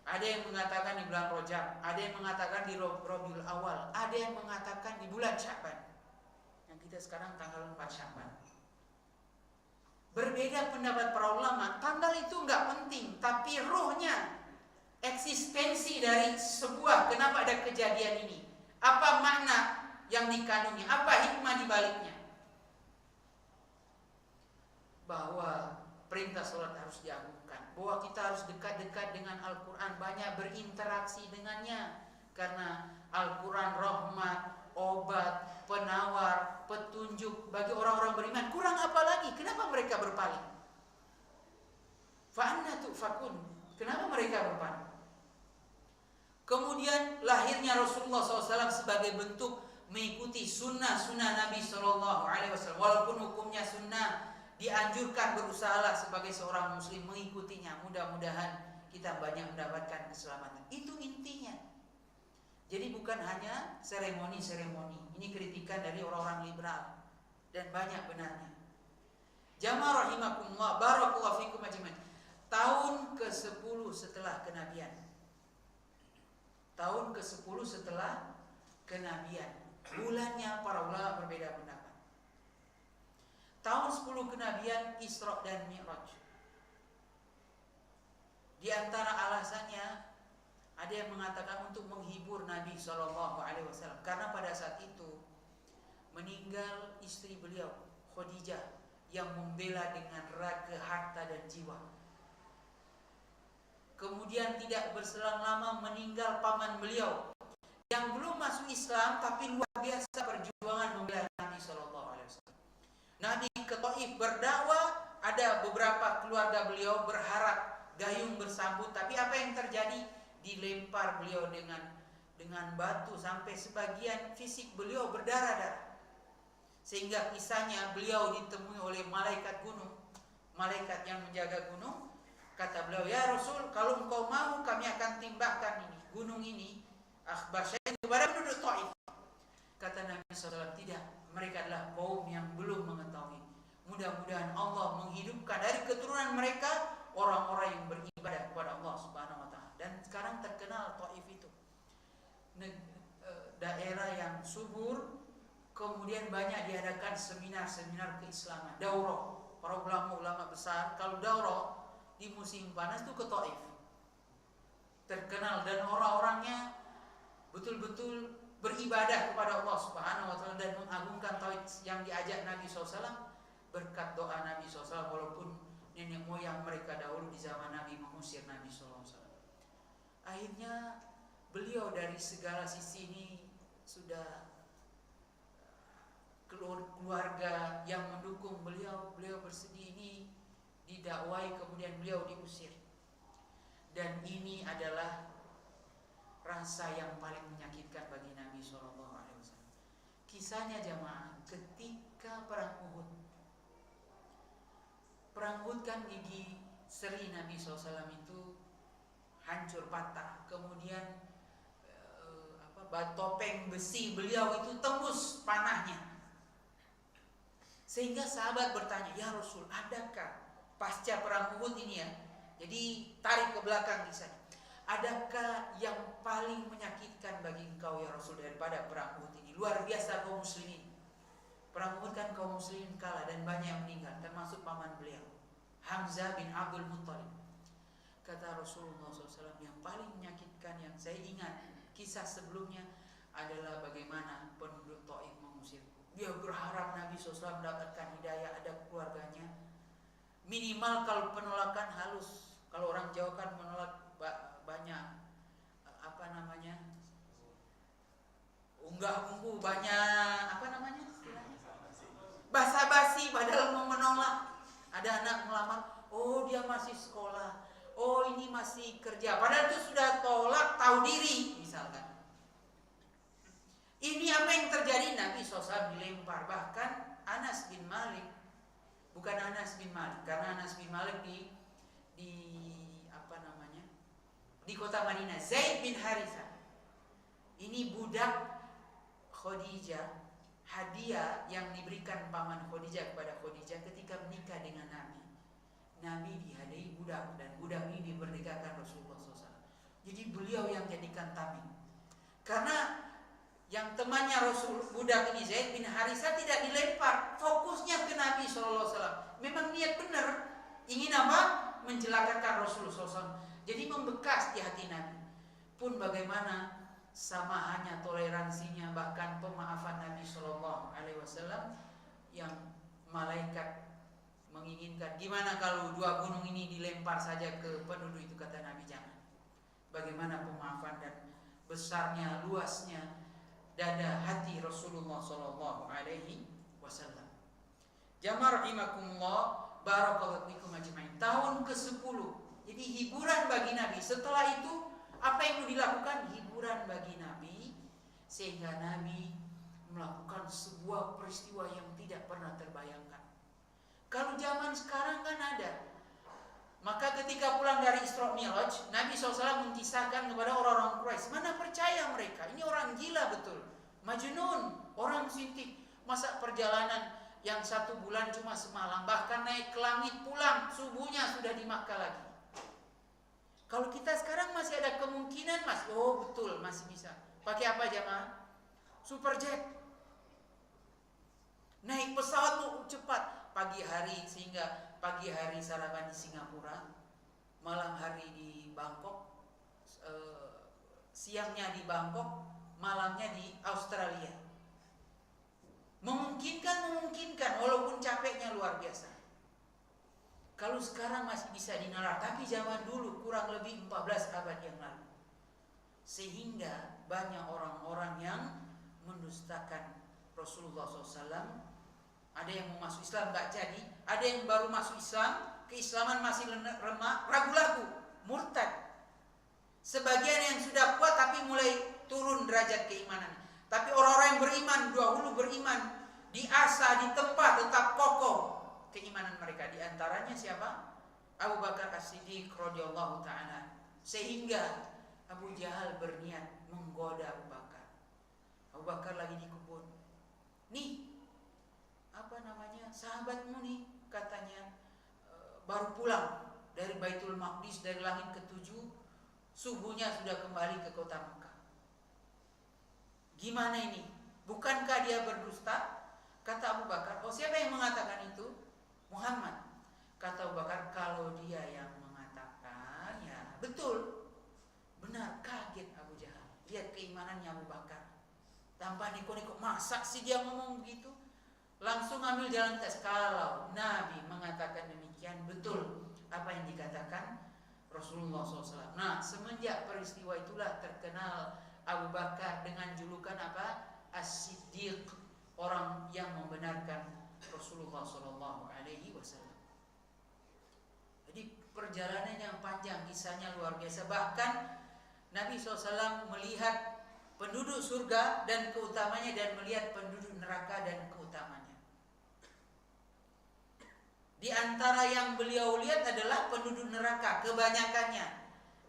Ada yang mengatakan di bulan Rajab, ada yang mengatakan di Rabiul Awal, ada yang mengatakan di bulan Sya'ban. Yang kita sekarang tanggal 4 Sya'ban. Berbeda pendapat para ulama. Tanggal itu enggak penting, tapi ruhnya, eksistensi dari sebuah, kenapa ada kejadian ini, apa makna yang dikandungnya, apa hikmah di baliknya. Bahwa perintah sholat harus diagungkan, bahwa kita harus dekat-dekat dengan Al-Quran, banyak berinteraksi dengannya. Karena Al-Quran rahmat, obat, penawar, petunjuk bagi orang-orang beriman. Kurang apa lagi? Kenapa mereka berpaling? Fa'anna tu'fakun, kenapa mereka berpaling? Kemudian lahirnya Rasulullah SAW sebagai bentuk mengikuti sunnah-sunnah Nabi SAW. Walaupun hukumnya sunnah, dianjurkan berusahalah sebagai seorang muslim mengikutinya. Mudah-mudahan kita banyak mendapatkan keselamatan. Itu intinya. Jadi bukan hanya seremoni-seremoni. Ini kritikan dari orang-orang liberal dan banyak benarnya. Jamaah rahimakumullah, barakallahu fikum ajmain. Tahun ke-10 setelah kenabian. Tahun ke-10 setelah kenabian. Bulannya para ulama berbeda pendapat. Tahun 10 kenabian, Isra dan Mi'raj. Di antara alasannya, ada yang mengatakan untuk menghibur Nabi SAW, karena pada saat itu meninggal istri beliau Khadijah yang membela dengan raga, harta dan jiwa. Kemudian tidak berselang lama meninggal paman beliau yang belum masuk Islam tapi luar biasa perjuangan membela Nabi Shallallahu Alaihi Wasallam. Nabi ke Taif berdakwah, ada beberapa keluarga beliau berharap gayung bersambut, tapi apa yang terjadi? Dilempar beliau dengan batu sampai sebagian fisik beliau berdarah-darah. Sehingga kisahnya beliau ditemui oleh malaikat gunung, malaikat yang menjaga gunung. Kata beliau, ya Rasul, kalau engkau mau kami akan timbahkan ini gunung ini, akhbar saya kepada penduduk Taif. Kata Nabi SAW, tidak, mereka adalah kaum yang belum mengetahui. Mudah-mudahan Allah menghidupkan dari keturunan mereka orang-orang yang beribadah kepada Allah Subhanahu Wa Taala. Dan sekarang terkenal Taif itu daerah yang subur. Kemudian banyak diadakan seminar-seminar keislaman, daurah. Para ulama-ulama besar kalau daurah di musim panas itu ke Taif. Terkenal dan orang-orangnya betul-betul beribadah kepada Allah Subhanahu Wa Taala dan mengagungkan tauhid yang diajak Nabi SAW. Berkat doa Nabi SAW, walaupun nenek moyang mereka dahulu di zaman Nabi mengusir Nabi SAW. Akhirnya beliau dari segala sisi ini sudah keluarga yang mendukung beliau bersedih, ini didakwai, kemudian beliau diusir. Dan ini adalah rasa yang paling menyakitkan bagi Nabi SAW. Kisahnya jamaah, ketika perang Uhud. Perang Uhud kan gigi seri Nabi SAW itu hancur patah. Kemudian topeng besi beliau itu tembus panahnya. Sehingga sahabat bertanya, ya Rasul, adakah pasca perang Uhud ini ya? Jadi tarik ke belakang kisahnya. Adakah yang paling menyakitkan bagi engkau ya Rasul daripada perang Uhud ini? Luar biasa kaum muslimin. Perang Uhud kan kaum muslimin kalah dan banyak yang meninggal, termasuk paman beliau, Hamzah bin Abdul Muttalib. Kata Rasulullah SAW, yang paling menyakitkan yang saya ingat kisah sebelumnya adalah bagaimana penduduk Taif mengusirku. Dia berharap Nabi SAW mendapatkan hidayah, ada keluarganya. Minimal kalau penolakan halus. Kalau orang Jawa kan menolak banyak unggah-ungguh, banyak basa-basi padahal mau menolak. Ada anak melamar, oh dia masih sekolah, oh ini masih kerja, padahal itu sudah tolak, tahu diri misalkan. Ini apa yang terjadi? Nabi SAW dilempar. Bahkan Anas bin Malik, bukan Anas bin Malik, karena Anas bin Malik di kota Madinah. Zaid bin Harithah, ini budak Khadijah, hadiah yang diberikan paman Khadijah kepada Khadijah ketika menikah dengan Nabi. Nabi dihadiahi budak dan budak ini diperdekakan Rasulullah SAW. Jadi beliau yang jadikan tameng. Karena yang temannya Rasul, budak ini Zaid bin Harithah tidak dilempar, fokusnya ke Nabi SAW. Memang niat benar, ingin apa? Mencelakakan Rasulullah SAW. Jadi membekas di hati Nabi. Pun bagaimana samahannya, toleransinya, bahkan pemaafan Nabi SAW yang malaikat menginginkan. Gimana kalau dua gunung ini dilempar saja ke penduduk itu, kata Nabi, jangan. Bagaimana pemaafan dan besarnya, luasnya dada hati Rasulullah Sallallahu Alaihi Wasallam. Jamaah rahimakumullah, barakallahu fikum ajmain. Tahun ke-10, jadi hiburan bagi Nabi. Setelah itu apa yang dilakukan? Hiburan bagi Nabi, sehingga Nabi melakukan sebuah peristiwa yang tidak pernah terbayangkan. Kalau zaman sekarang kan ada. Maka ketika pulang dari Isra Mi'raj, Nabi SAW mengisahkan kepada orang-orang Quraisy, mana percaya mereka, ini orang gila betul, majnun, orang sintik. Masa perjalanan yang 1 bulan cuma semalam, bahkan naik ke langit pulang, subuhnya sudah di Makkah lagi. Kalau kita sekarang masih ada kemungkinan, mas, oh betul, masih bisa. Pakai apa jamaah? Superjet. Naik pesawat tuh cepat, pagi hari, sehingga pagi hari sarapan di Singapura, malam hari di Bangkok, siangnya di Bangkok, malamnya di Australia. Memungkinkan, walaupun capeknya luar biasa. Kalau sekarang masih bisa dinelar, tapi zaman dulu kurang lebih 14 abad yang lalu. sehingga banyak orang-orang yang mendustakan Rasulullah SAW. Ada yang mau masuk Islam nggak jadi, ada yang baru masuk Islam, keislaman masih lemah, ragu-ragu, murtad. Sebagian yang sudah kuat tapi mulai turun derajat keimanan. Tapi orang-orang yang beriman, dahulu beriman, diasah, ditempa tetap kokoh keimanan mereka. Di antaranya siapa? Abu Bakar As-Siddiq radhiyallahu ta'ala. Sehingga Abu Jahal berniat menggoda Abu Bakar. Abu Bakar lagi di kebun. Nih, sahabatmu nih katanya baru pulang dari Baitul Maqdis, dari langit ketujuh, subuhnya sudah kembali ke kota Mekah. Gimana ini? Bukankah dia berdusta? Kata Abu Bakar, oh siapa yang mengatakan itu? Muhammad. Kata Abu Bakar, kalau dia yang mengatakan, ya betul. Benar, kaget Abu Jahal. Lihat keimanannya Abu Bakar. Tanpa niko-niko, masa sih dia ngomong begitu? Langsung ambil jalan tes. Kalau Nabi mengatakan demikian, betul apa yang dikatakan Rasulullah SAW. Nah, semenjak peristiwa itulah terkenal Abu Bakar dengan julukan apa? As-Siddiq, orang yang membenarkan Rasulullah SAW. Jadi perjalanan yang panjang, kisahnya luar biasa. Bahkan Nabi SAW melihat penduduk surga dan keutamanya, dan melihat penduduk neraka dan keutamanya. Di antara yang beliau lihat adalah penduduk neraka, kebanyakannya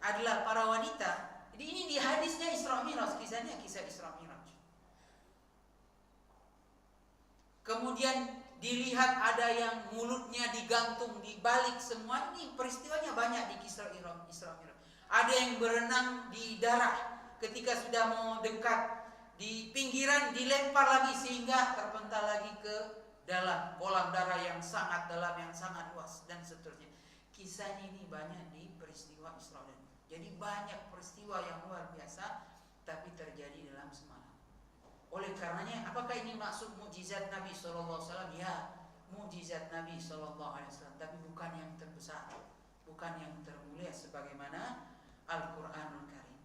adalah para wanita. Jadi ini di hadisnya Isra Mi'raj, kisahnya kisah Isra Mi'raj. Kemudian dilihat ada yang mulutnya digantung, dibalik semua. Ini peristiwanya banyak di kisah Isra Mi'raj. Ada yang berenang di darah, ketika sudah mau dekat di pinggiran dilempar lagi sehingga terpental lagi ke dalam kolam darah yang sangat dalam, yang sangat luas, dan seterusnya. Kisahnya ini banyak di peristiwa Isra dan Mi'raj. Jadi banyak peristiwa yang luar biasa tapi terjadi dalam semalam. Oleh karenanya, apakah ini maksud mukjizat Nabi SAW? Ya, mukjizat Nabi SAW, tapi bukan yang terbesar, bukan yang termulia sebagaimana Al-Quranul Karim.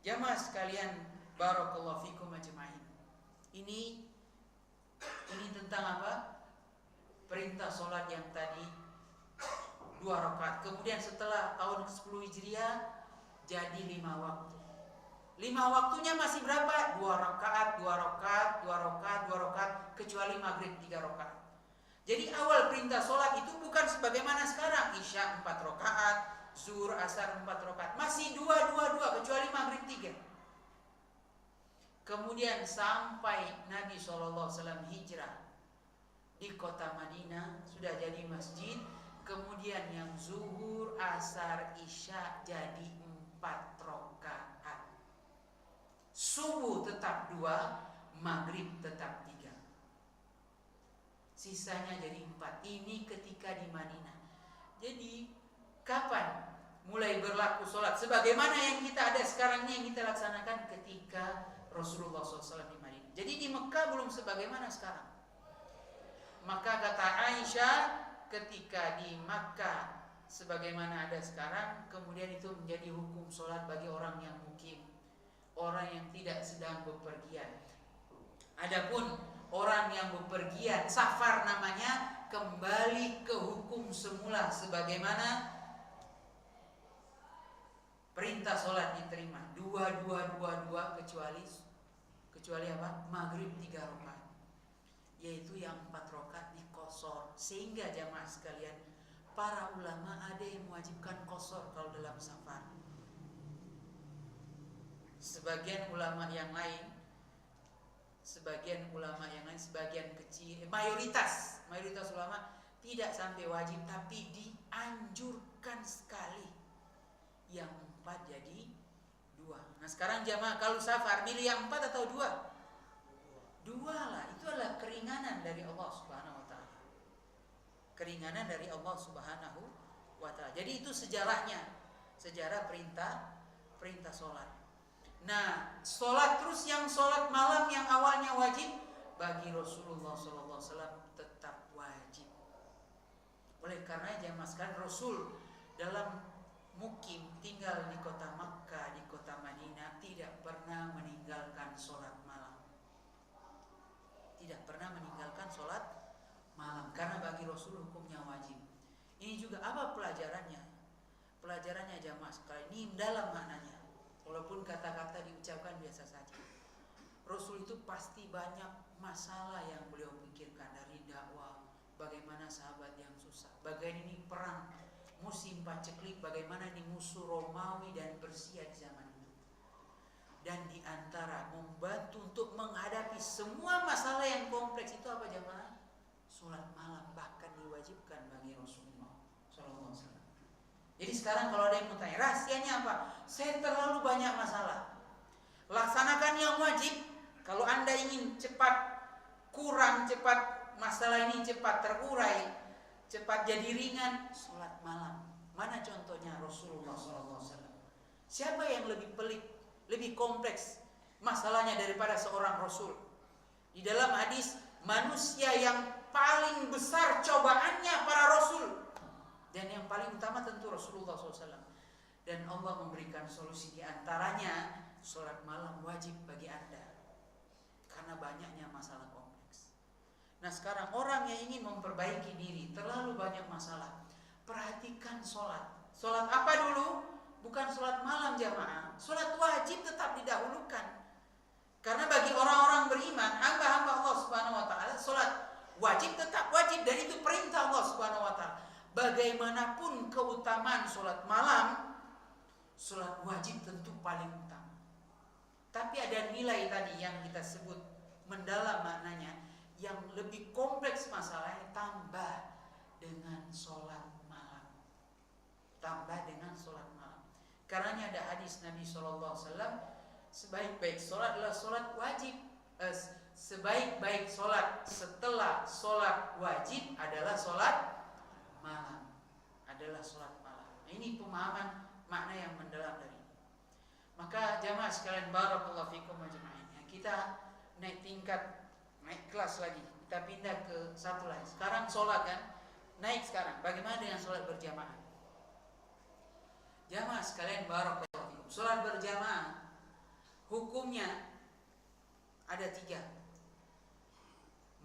Jamaah sekalian, barakallahu fikum ajma'in. Ini tentang apa? Perintah sholat yang tadi 2 rakaat. Kemudian setelah tahun ke-10 Hijriah jadi 5 waktu. 5 waktunya masih berapa? 2 rakaat, 2 rakaat, 2 rakaat, 2 rakaat, kecuali maghrib 3 rakaat. Jadi awal perintah sholat itu bukan sebagaimana sekarang, Isya 4 rakaat, Zuhur, Asar 4 rakaat. Masih 2, kecuali maghrib 3. Kemudian sampai Nabi SAW hijrah di kota Madinah, sudah jadi masjid. Kemudian yang Zuhur, Asar, Isya jadi 4 rakaat. Subuh tetap 2, maghrib tetap 3. Sisanya jadi 4. Ini ketika di Madinah. Jadi kapan mulai berlaku sholat sebagaimana yang kita ada sekarang ini, yang kita laksanakan ketika Rasulullah SAW di Madinah. Jadi di Mekah belum sebagaimana sekarang. Maka kata Aisyah, ketika di Makkah sebagaimana ada sekarang, kemudian itu menjadi hukum sholat bagi orang yang mukim, orang yang tidak sedang bepergian. Adapun orang yang bepergian, safar namanya, kembali ke hukum semula sebagaimana perintah sholat diterima. 2 kecuali apa? Maghrib 3 rakaat, yaitu yang 4 rakaat dikosor. Sehingga jamaah sekalian, para ulama ada yang mewajibkan kosor kalau dalam safar. Sebagian ulama yang lain, sebagian kecil, mayoritas ulama tidak sampai wajib, tapi dianjurkan sekali. Yang 4 jadi 2. Nah sekarang jamaah kalau safar milih yang 4 atau 2? 2 lah. Itu adalah keringanan dari Allah Subhanahu wa ta'ala. Keringanan dari Allah Subhanahu wa ta'ala. Jadi itu sejarahnya. Sejarah perintah sholat. Nah, sholat terus yang sholat malam yang awalnya wajib bagi Rasulullah SAW tetap wajib. Oleh karena jamaah sekalian, Rasul dalam mukim tinggal di kota Makkah, di kota Madinah, tidak pernah meninggalkan sholat malam. Tidak pernah meninggalkan sholat malam, karena bagi Rasul hukumnya wajib. Ini juga apa pelajarannya? Pelajarannya jamaah sekalian, ini dalam maknanya. Walaupun kata-kata diucapkan biasa saja, Rasul itu pasti banyak masalah yang beliau pikirkan, dari dakwah, bagaimana sahabat yang susah, bagaimana ini perang musim paceklik, bagaimana ini musuh Romawi dan Persia di zaman itu. Dan di antara membantu untuk menghadapi semua masalah yang kompleks itu apa jamaah? Sholat malam, bahkan diwajibkan bagi Rasulullah SAW. Jadi sekarang kalau ada yang mau tanya, rahasianya apa? Saya terlalu banyak masalah. Laksanakan yang wajib. Kalau Anda ingin cepat kurang, cepat masalah ini cepat terurai, cepat jadi ringan, sholat malam. Mana contohnya? Rasulullah SAW. Siapa yang lebih pelik, lebih kompleks masalahnya daripada seorang Rasul? Di dalam hadis, manusia yang paling besar cobaannya para Rasul, dan yang paling utama tentu Rasulullah SAW. Dan Allah memberikan solusi, di antaranya sholat malam wajib bagi Anda, karena banyaknya masalah kompleks. Nah sekarang orang yang ingin memperbaiki diri, terlalu banyak masalah, perhatikan sholat. Sholat apa dulu? Bukan sholat malam jamaah, sholat wajib tetap didahulukan. Karena bagi orang-orang beriman, hamba-hamba Allah Subhanahu Wa Taala, sholat wajib tetap wajib, dan itu perintah Allah Subhanahu Wa Taala. Bagaimanapun keutamaan sholat malam, sholat wajib tentu paling utama. Tapi ada nilai tadi yang kita sebut mendalam maknanya, yang lebih kompleks masalahnya, tambah dengan sholat malam. Tambah dengan sholat malam. Karenanya ada hadis Nabi SAW, sebaik-baik sholat adalah sholat wajib. Sebaik-baik sholat setelah sholat wajib adalah sholat malam. Adalah sholat malam. Ini pemahaman makna yang mendalam dari ini. Maka jamaah sekalian, barakallahu fikum ajma'in, kita naik tingkat, naik kelas lagi, kita pindah ke satu lagi. Sekarang sholat kan, naik sekarang. Bagaimana dengan sholat berjamaah? Jamaah sekalian, barakallahu fikum, sholat berjamaah hukumnya ada 3.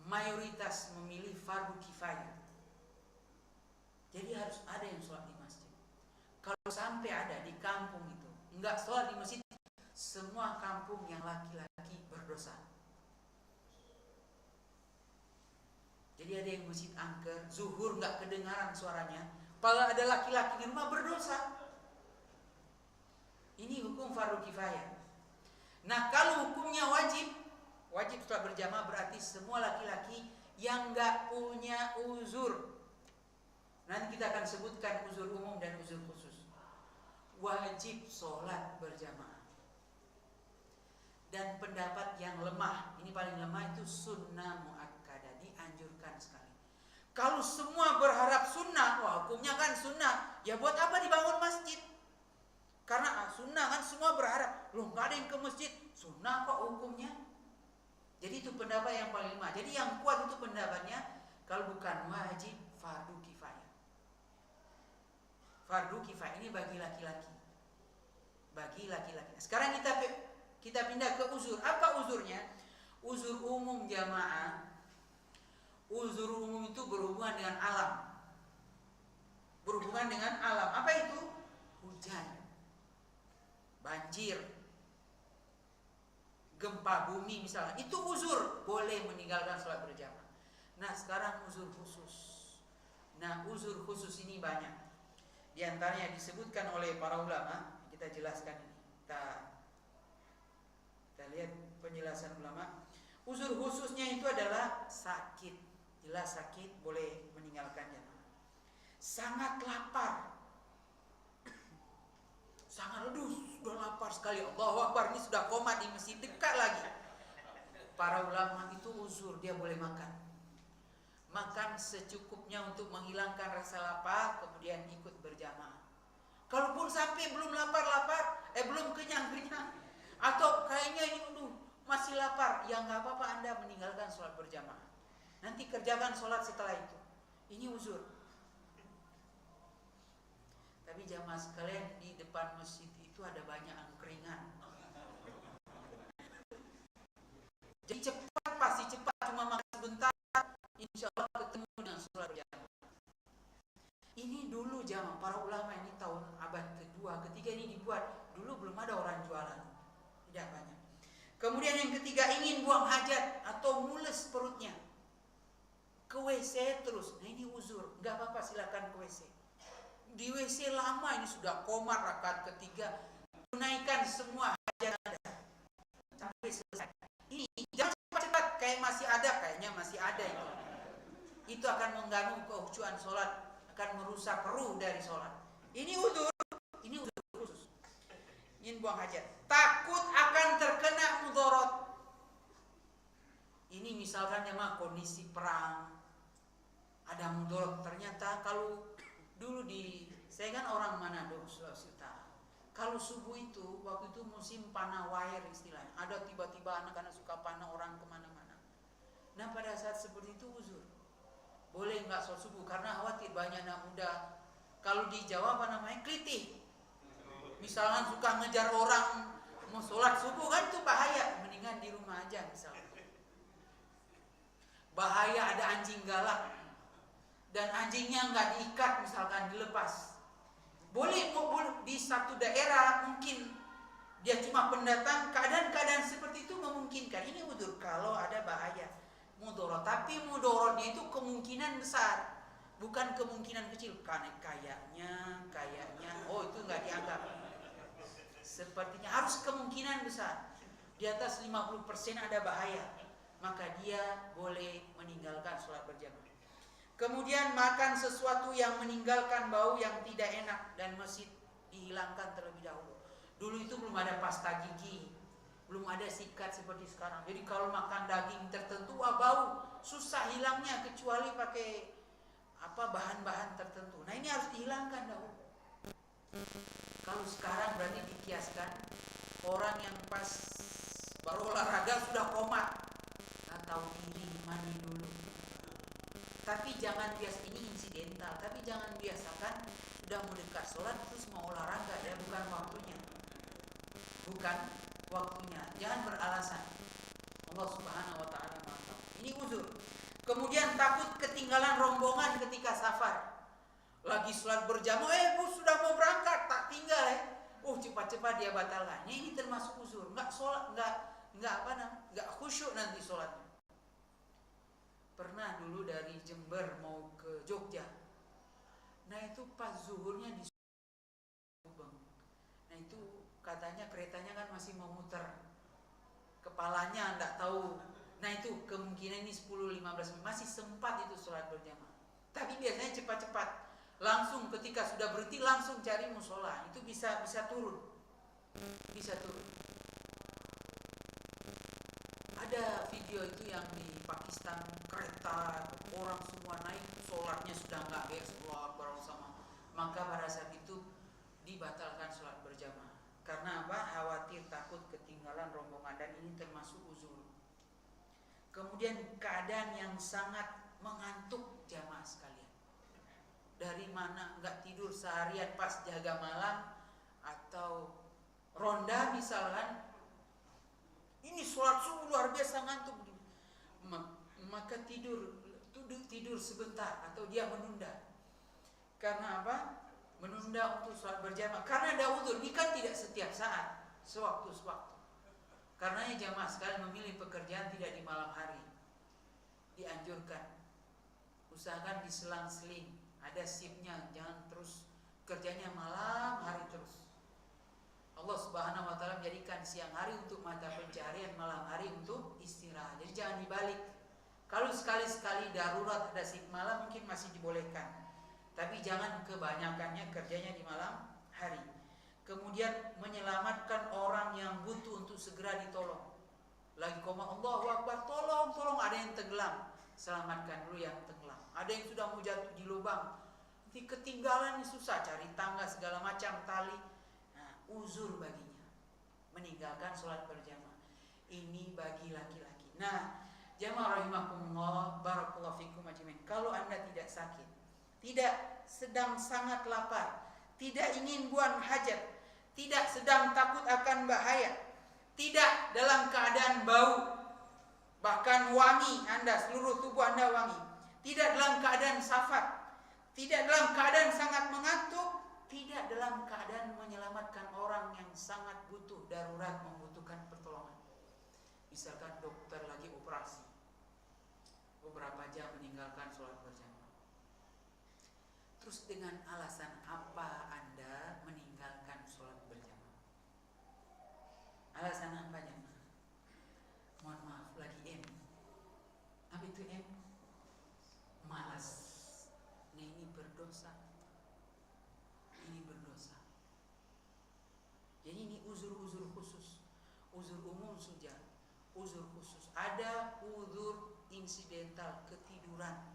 Mayoritas memilih fardu kifayah. Jadi harus ada yang sholat di masjid. Kalau sampai ada di kampung itu enggak sholat di masjid, semua kampung yang laki-laki berdosa. Jadi ada yang masjid angker, zuhur enggak kedengaran suaranya, padahal ada laki-laki di rumah, berdosa. Ini hukum fardu kifayah. Nah kalau hukumnya wajib, wajib sholat berjamaah berarti semua laki-laki yang enggak punya uzur. Nanti kita akan sebutkan uzur umum dan uzur khusus. Wajib sholat berjamaah. Dan pendapat yang lemah, ini paling lemah, itu sunnah muakkadah, dianjurkan sekali. Kalau semua berharap sunnah, wah hukumnya kan sunnah, ya buat apa dibangun masjid? Karena sunnah kan semua berharap, loh gak ada yang ke masjid, sunnah kok hukumnya. Jadi itu pendapat yang paling lemah. Jadi yang kuat itu pendapatnya, kalau bukan wajib, fardu kifayah. Fardu kifayah ini bagi laki-laki. Bagi laki-laki. Sekarang kita pindah ke uzur. Apa uzurnya? Uzur umum jamaah. Uzur umum itu berhubungan dengan alam. Berhubungan dengan alam. Apa itu? Hujan, banjir, gempa bumi misalnya. Itu uzur, boleh meninggalkan sholat berjamaah. Nah sekarang uzur khusus. Nah uzur khusus ini banyak. Di antaranya disebutkan oleh para ulama, kita jelaskan ini. Kita lihat penjelasan ulama. Uzur khususnya itu adalah sakit. Jelas sakit, boleh meninggalkan jamaah. Sangat lapar. Sangat, sudah lapar sekali. Allahu Akbar, ini sudah komat di masjid, dekat lagi. Para ulama itu uzur, dia boleh makan. Makan secukupnya untuk menghilangkan rasa lapar, kemudian ikut berjamaah. Kalaupun sampai belum lapar-lapar, belum kenyang-kenyang, atau kayaknya ini masih lapar, ya nggak apa-apa Anda meninggalkan sholat berjamaah. Nanti kerjakan sholat setelah itu. Ini uzur. Tapi jamaah sekalian, di depan masjid itu ada banyak angkringan. Jadi cepat, pasti cepat, cuma makan sebentar, insya Allah ketemu dengan sholat berjamaah. Ini dulu jamaah para ulama ini tahun abad kedua, ketiga ini dibuat. Dulu belum ada orang jualan, tidak banyak. Kemudian yang ketiga, ingin buang hajat atau mules perutnya, ke WC terus. Nah ini uzur, nggak apa-apa, silakan ke WC. Di WC lama ini sudah qomat rakaat ketiga, tunaikan semua hajat ada sampai selesai. Ini jangan cepat-cepat kayak masih ada, kayaknya masih ada itu. Itu akan mengganggu kehucuan sholat, akan merusak ruh dari sholat. Ini uzur khusus. Ingin buang hajat, takut akan terkena mudorot. Ini misalkan jemaah kondisi perang, ada mudorot. Ternyata kalau dulu saya kan orang Manado, Sulawesi Utara. Kalau subuh itu, waktu itu musim panah wair istilahnya. Ada tiba-tiba anak-anak suka panah orang kemana-mana. Nah pada saat seperti itu uzur. Boleh nggak sholat subuh karena khawatir banyak anak muda. Kalau di Jawa apa namanya, klitih. Misalkan suka ngejar orang mau sholat subuh, kan itu bahaya. Mendingan di rumah aja misalnya. Bahaya, ada anjing galak dan anjingnya nggak diikat, misalkan dilepas. Boleh di satu daerah mungkin dia cuma pendatang, keadaan-keadaan seperti itu memungkinkan. Ini udur kalau ada bahaya mudorot. Tapi mudorotnya itu kemungkinan besar, bukan kemungkinan kecil. Karena kayaknya oh itu nggak dianggap. Sepertinya harus kemungkinan besar. Di atas 50% ada bahaya, maka dia boleh meninggalkan sholat berjamaah. Kemudian makan sesuatu yang meninggalkan bau yang tidak enak dan masjid dihilangkan terlebih dahulu. Dulu itu belum ada pasta gigi, belum ada sikat seperti sekarang. Jadi kalau makan daging tertentu bau, susah hilangnya kecuali pakai bahan-bahan tertentu. Nah ini harus dihilangkan dahulu. Kalau sekarang berarti dikiaskan orang yang pas baru olahraga sudah komat, nggak tahu diri, mandi dulu. Tapi jangan biasa, ini insidental. Tapi jangan biasakan sudah mau dekat sholat terus mau olahraga, ya bukan waktunya. Jangan beralasan. Allah Subhanahu Wa Taala maha. Ini uzur. Kemudian takut ketinggalan rombongan ketika safar. Lagi sholat berjamaah, sudah mau berangkat, tak tinggal cepat-cepat dia batalkan. Ini termasuk uzur. Nggak khusyuk nanti sholatnya. Pernah dulu dari Jember mau ke Jogja. Nah itu pas zuhurnya di Subang. Nah itu katanya keretanya kan masih mau muter. Kepalanya nggak tahu. Nah itu kemungkinan ini 10-15 menit masih sempat itu sholat berjamaah. Tapi biasanya cepat-cepat. Langsung ketika sudah berhenti langsung cari musola. Itu bisa turun. Bisa turun. Ada video itu yang di Pakistan, kereta orang semua naik, sholatnya sudah nggak beres, Allah sama. Maka pada saat itu dibatalkan sholat berjamaah. Karena apa? Khawatir takut ketinggalan rombongan, dan ini termasuk uzur. Kemudian keadaan yang sangat mengantuk jamaah sekalian. Dari mana nggak tidur seharian pas jaga malam atau ronda misalkan. Ini sholat subuh luar biasa ngantuk, maka tidur sebentar atau dia menunda. Karena apa? Menunda untuk sholat berjamaah. Karena ada uzur. Ini kan tidak setiap saat, sewaktu-sewaktu. Karena jamaah sekalian memilih pekerjaan tidak di malam hari. Dianjurkan. Usahakan diselang-seling. Ada shiftnya, jangan terus kerjanya malam hari terus. Allah Subhanahu Wa Taala menjadikan siang hari untuk mata pencaharian, malam hari untuk istirahat. Jadi jangan dibalik. Kalau sekali-sekali darurat ada shift malam mungkin masih dibolehkan, tapi jangan kebanyakannya kerjanya di malam hari. Kemudian menyelamatkan orang yang butuh untuk segera ditolong. Lagi koma Allahu Akbar, tolong, ada yang tenggelam, selamatkan dulu yang tenggelam. Ada yang sudah mau jatuh di lubang, nanti ketinggalan, susah cari tangga segala macam tali. Uzur baginya meninggalkan sholat berjamaah. Ini bagi laki-laki. Nah, jamaah rahimakumullah, barakallahu fikum ajmain. Kalau Anda tidak sakit, tidak sedang sangat lapar, tidak ingin buang hajat, tidak sedang takut akan bahaya, tidak dalam keadaan bau, bahkan wangi Anda, seluruh tubuh Anda wangi, tidak dalam keadaan safar, tidak dalam keadaan sangat mengantuk, tidak dalam keadaan menyelamatkan orang yang sangat butuh, darurat, membutuhkan pertolongan. Misalkan dokter lagi operasi, beberapa jam meninggalkan sholat berjamaah. Terus dengan alasan apa Anda meninggalkan sholat berjamaah? Alasan apa jamaah? Mohon maaf, lagi M. Apa itu M? Malas. Nah, ini berdosa. Ini berdosa. Jadi ini uzur-uzur khusus. Uzur umum sudah, uzur khusus. Ada uzur insidental, ketiduran,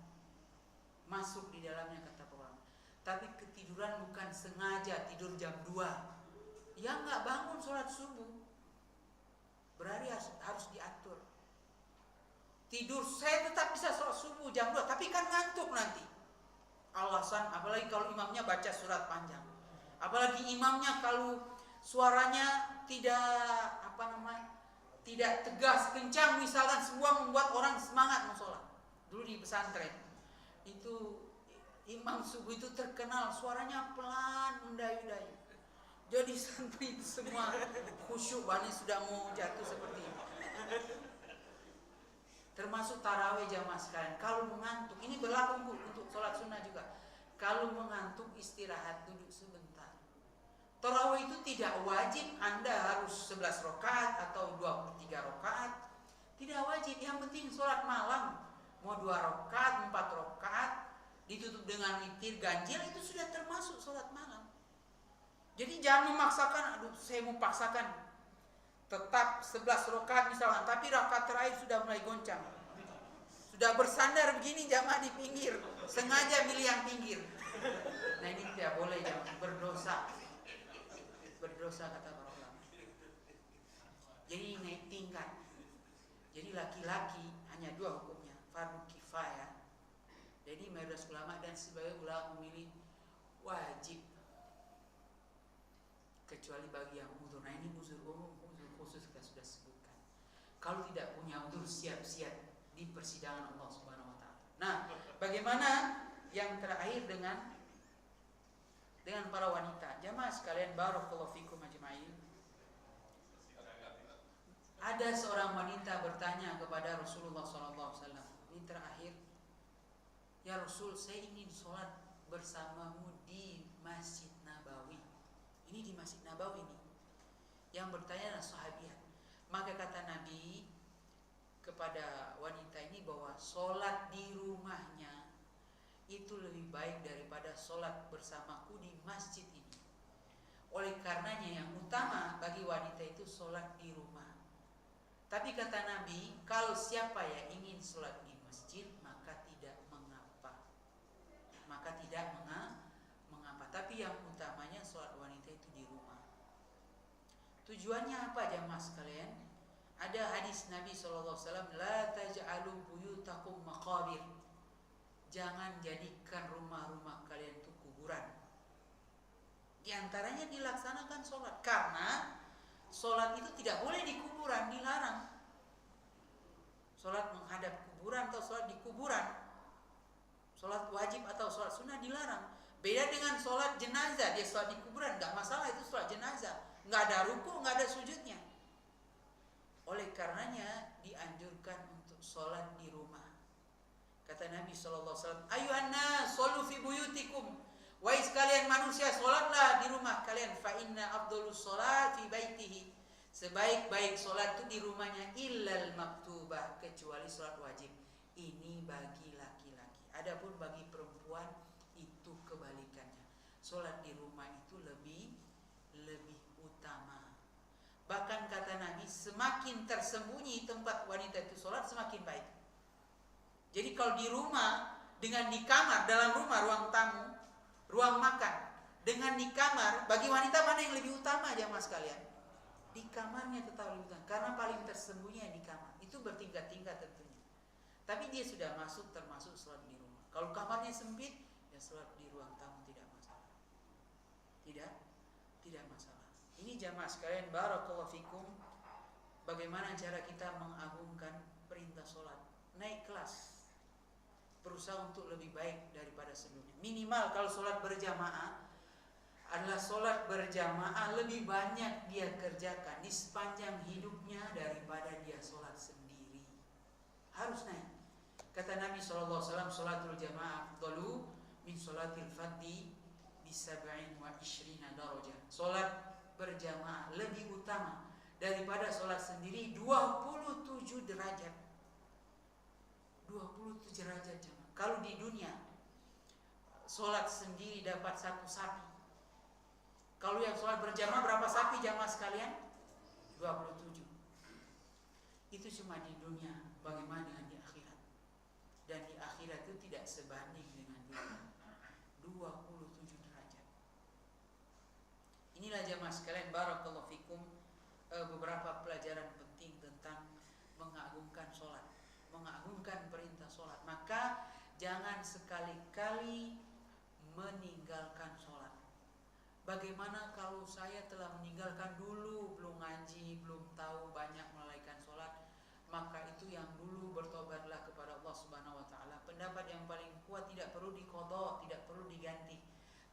masuk di dalamnya kata orang. Tapi ketiduran bukan sengaja tidur jam 2, yang nggak bangun sholat subuh, berarti harus diatur. Tidur saya tetap bisa sholat subuh jam 2, tapi kan ngantuk nanti. Alasan, apalagi kalau imamnya baca surat panjang, apalagi imamnya kalau suaranya tidak tidak tegas, kencang misalkan, semua membuat orang semangat mau sholat. Dulu di pesantren itu imam subuh itu terkenal suaranya pelan, mendayu-dayu. Jadi santri itu semua khusyuk, bani sudah mau jatuh seperti ini. Termasuk tarawih jamaah sekalian, kalau mengantuk, ini berlaku untuk sholat sunnah juga. Kalau mengantuk istirahat, duduk sebentar. Tarawih itu tidak wajib Anda harus 11 rakaat atau 23 rakaat. Tidak wajib, yang penting sholat malam. Mau 2 rakaat, 4 rakaat, ditutup dengan witir ganjil, itu sudah termasuk sholat malam. Jadi jangan memaksakan, aduh saya mau paksakan tetap 11 rakaat misalnya, tapi rakaat terakhir sudah mulai goncang. Sudah bersandar begini jamaah di pinggir, sengaja milih yang pinggir. Nah ini tidak boleh jamaah, berdosa. Berdosa kata para ulama. Jadi naik tingkat. Jadi laki-laki hanya 2 hukumnya, fardu kifayah. Jadi mayoritas ulama dan sebagai ulama memilih wajib, kecuali bagi yang uzur. Nah ini uzur umum, uzur khusus kita sudah sebutkan. Kalau tidak punya uzur, siap-siap di persidangan Allah Subhanahu wa taala. Nah, bagaimana yang terakhir dengan para wanita? Jamaah sekalian, barakallahu fikum ajma'in. Ada seorang wanita bertanya kepada Rasulullah SAW. Ini terakhir, ya Rasul, saya ingin sholat bersamamu di Masjid Nabawi. Ini di Masjid Nabawi ini. Yang bertanya adalah sahabiat. Maka kata Nabi kepada wanita ini bahwa sholat di rumahnya itu lebih baik daripada sholat bersamaku di masjid ini. Oleh karenanya yang utama bagi wanita itu sholat di rumah. Tapi kata Nabi, kalau siapa yang ingin sholat di masjid maka tidak mengapa. Tapi yang utamanya sholat wanita itu di rumah. Tujuannya apa jamaah sekalian? Ada hadis Nabi SAW, la taj'alu buyutakum maqabir. Jangan jadikan rumah-rumah kalian itu kuburan. Di antaranya dilaksanakan sholat, karena sholat itu tidak boleh di kuburan, dilarang. Sholat menghadap kuburan atau sholat di kuburan, sholat wajib atau sholat sunnah dilarang. Beda dengan sholat jenazah, dia sholat di kuburan, gak masalah, itu sholat jenazah, gak ada ruku, gak ada sujudnya. Oleh karenanya dianjurkan untuk sholat di rumah. Kata Nabi SAW, ayuhan nas shollu fi buyutikum. Wahai sekalian manusia, sholatlah di rumah kalian. Fa inna afdhalus sholat fi baitihi. Sebaik-baik sholat itu di rumahnya, illal maktubah, kecuali sholat wajib. Ini bagi laki-laki. Adapun bagi perempuan itu kebalikannya. Sholat di rumah itu lebih utama. Bahkan kata Nabi, semakin tersembunyi tempat wanita itu sholat, semakin baik. Jadi kalau di rumah dengan di kamar, dalam rumah, ruang tamu, ruang makan, dengan di kamar, bagi wanita mana yang lebih utama jamaah sekalian? Di kamarnya tetap lebih utama, karena paling tersembunyi di kamar. Itu bertingkat-tingkat tentunya. Tapi dia sudah masuk termasuk sholat di rumah. Kalau kamarnya sempit, ya sholat di ruang tamu tidak masalah. tidak masalah. Ini jamaah sekalian, barakallahu fikum, bagaimana cara kita mengagungkan perintah sholat. Naik kelas, berusaha untuk lebih baik daripada sebelumnya. Minimal kalau sholat berjamaah adalah sholat berjamaah lebih banyak dia kerjakan di sepanjang hidupnya daripada dia sholat sendiri. Harus naik. Kata Nabi SAW, sholatul jamaah afdalu min sholatil fadhi bisab'in wa ishrina darajah. Sholat berjamaah lebih utama daripada sholat sendiri 27 derajat. 27 derajat jemaah. Kalau di dunia sholat sendiri dapat 1 sapi. Kalau yang sholat berjamaah berapa sapi jamaah sekalian? 27. Itu cuma di dunia. Bagaimana dengan di akhirat? Dan di akhirat itu tidak sebanding dengan dunia. 27 derajat. Inilah jamaah sekalian, barakallahu fikum, beberapa pelajaran penting tentang mengagungkan sholat, mengagungkan perintah sholat. Maka jangan sekali-kali meninggalkan sholat. Bagaimana kalau saya telah meninggalkan dulu, belum ngaji, belum tahu banyak melalaikan sholat, maka itu yang dulu bertobatlah kepada Allah Subhanahu wa taala. Pendapat yang paling kuat tidak perlu diqadha, tidak perlu diganti.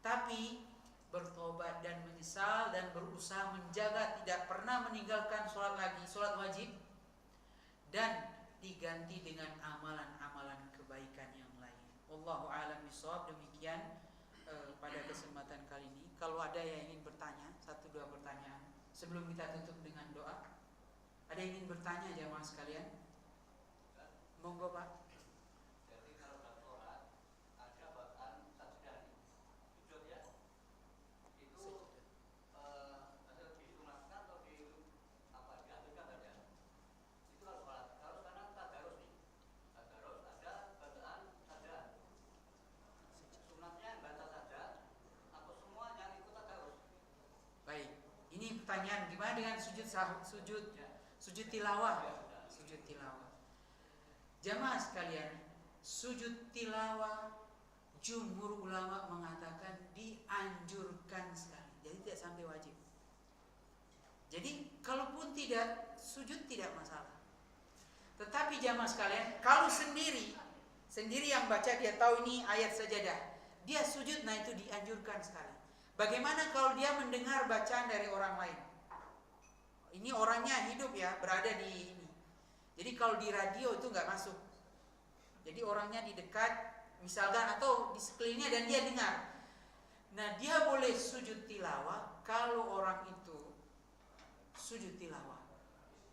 Tapi bertobat dan menyesal dan berusaha menjaga tidak pernah meninggalkan sholat lagi, sholat wajib, dan diganti dengan amalan-amalan kebaikan yang lain. Wallahu a'lam bishawab. Demikian pada kesempatan kali ini. Kalau ada yang ingin bertanya, 1-2 pertanyaan sebelum kita tutup dengan doa. Ada yang ingin bertanya jamaah sekalian? Monggo Pak. Jadi kalau dalam sholat ada bacaan sajdah sujud ya, itu disunatkan atau diambilkan saja? Itu kalau sholat. Kalau sekarang tadarus nih, tadarus ada bacaan sajdah. Sunatnya yang baca sajdah atau semua yang ikut tadarus? Baik, ini pertanyaan gimana dengan sujud tilawah? Sujud tilawah. Jamaah sekalian, sujud tilawah jumhur ulama mengatakan dianjurkan sekali. Jadi tidak sampai wajib. Jadi kalaupun tidak sujud tidak masalah. Tetapi jamaah sekalian, kalau sendiri yang baca dia tahu ini ayat sajadah, dia sujud, nah itu dianjurkan sekali. Bagaimana kalau dia mendengar bacaan dari orang lain? Ini orangnya hidup ya, berada di ini. Jadi kalau di radio itu nggak masuk. Jadi orangnya di dekat, misalkan, atau di sekelilingnya dan dia dengar. Nah dia boleh sujud tilawah kalau orang itu sujud tilawah,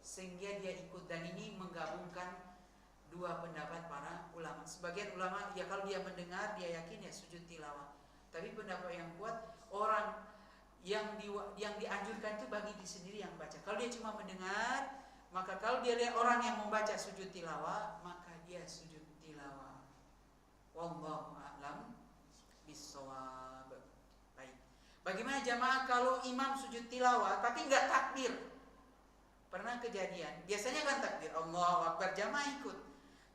sehingga dia ikut. Dan ini menggabungkan dua pendapat para ulama. Sebagian ulama ya kalau dia mendengar dia yakin ya sujud tilawah. Tapi pendapat yang kuat, orang yang dianjurkan itu bagi diri sendiri yang baca. Kalau dia cuma mendengar, maka kalau dia lihat orang yang membaca sujud tilawah, maka dia sujud tilawah. Wallahu a'lam bishawab. Baik. Bagaimana jamaah kalau imam sujud tilawah tapi nggak takbir? Pernah kejadian. Biasanya kan takbir, Allahu Akbar, jamaah ikut.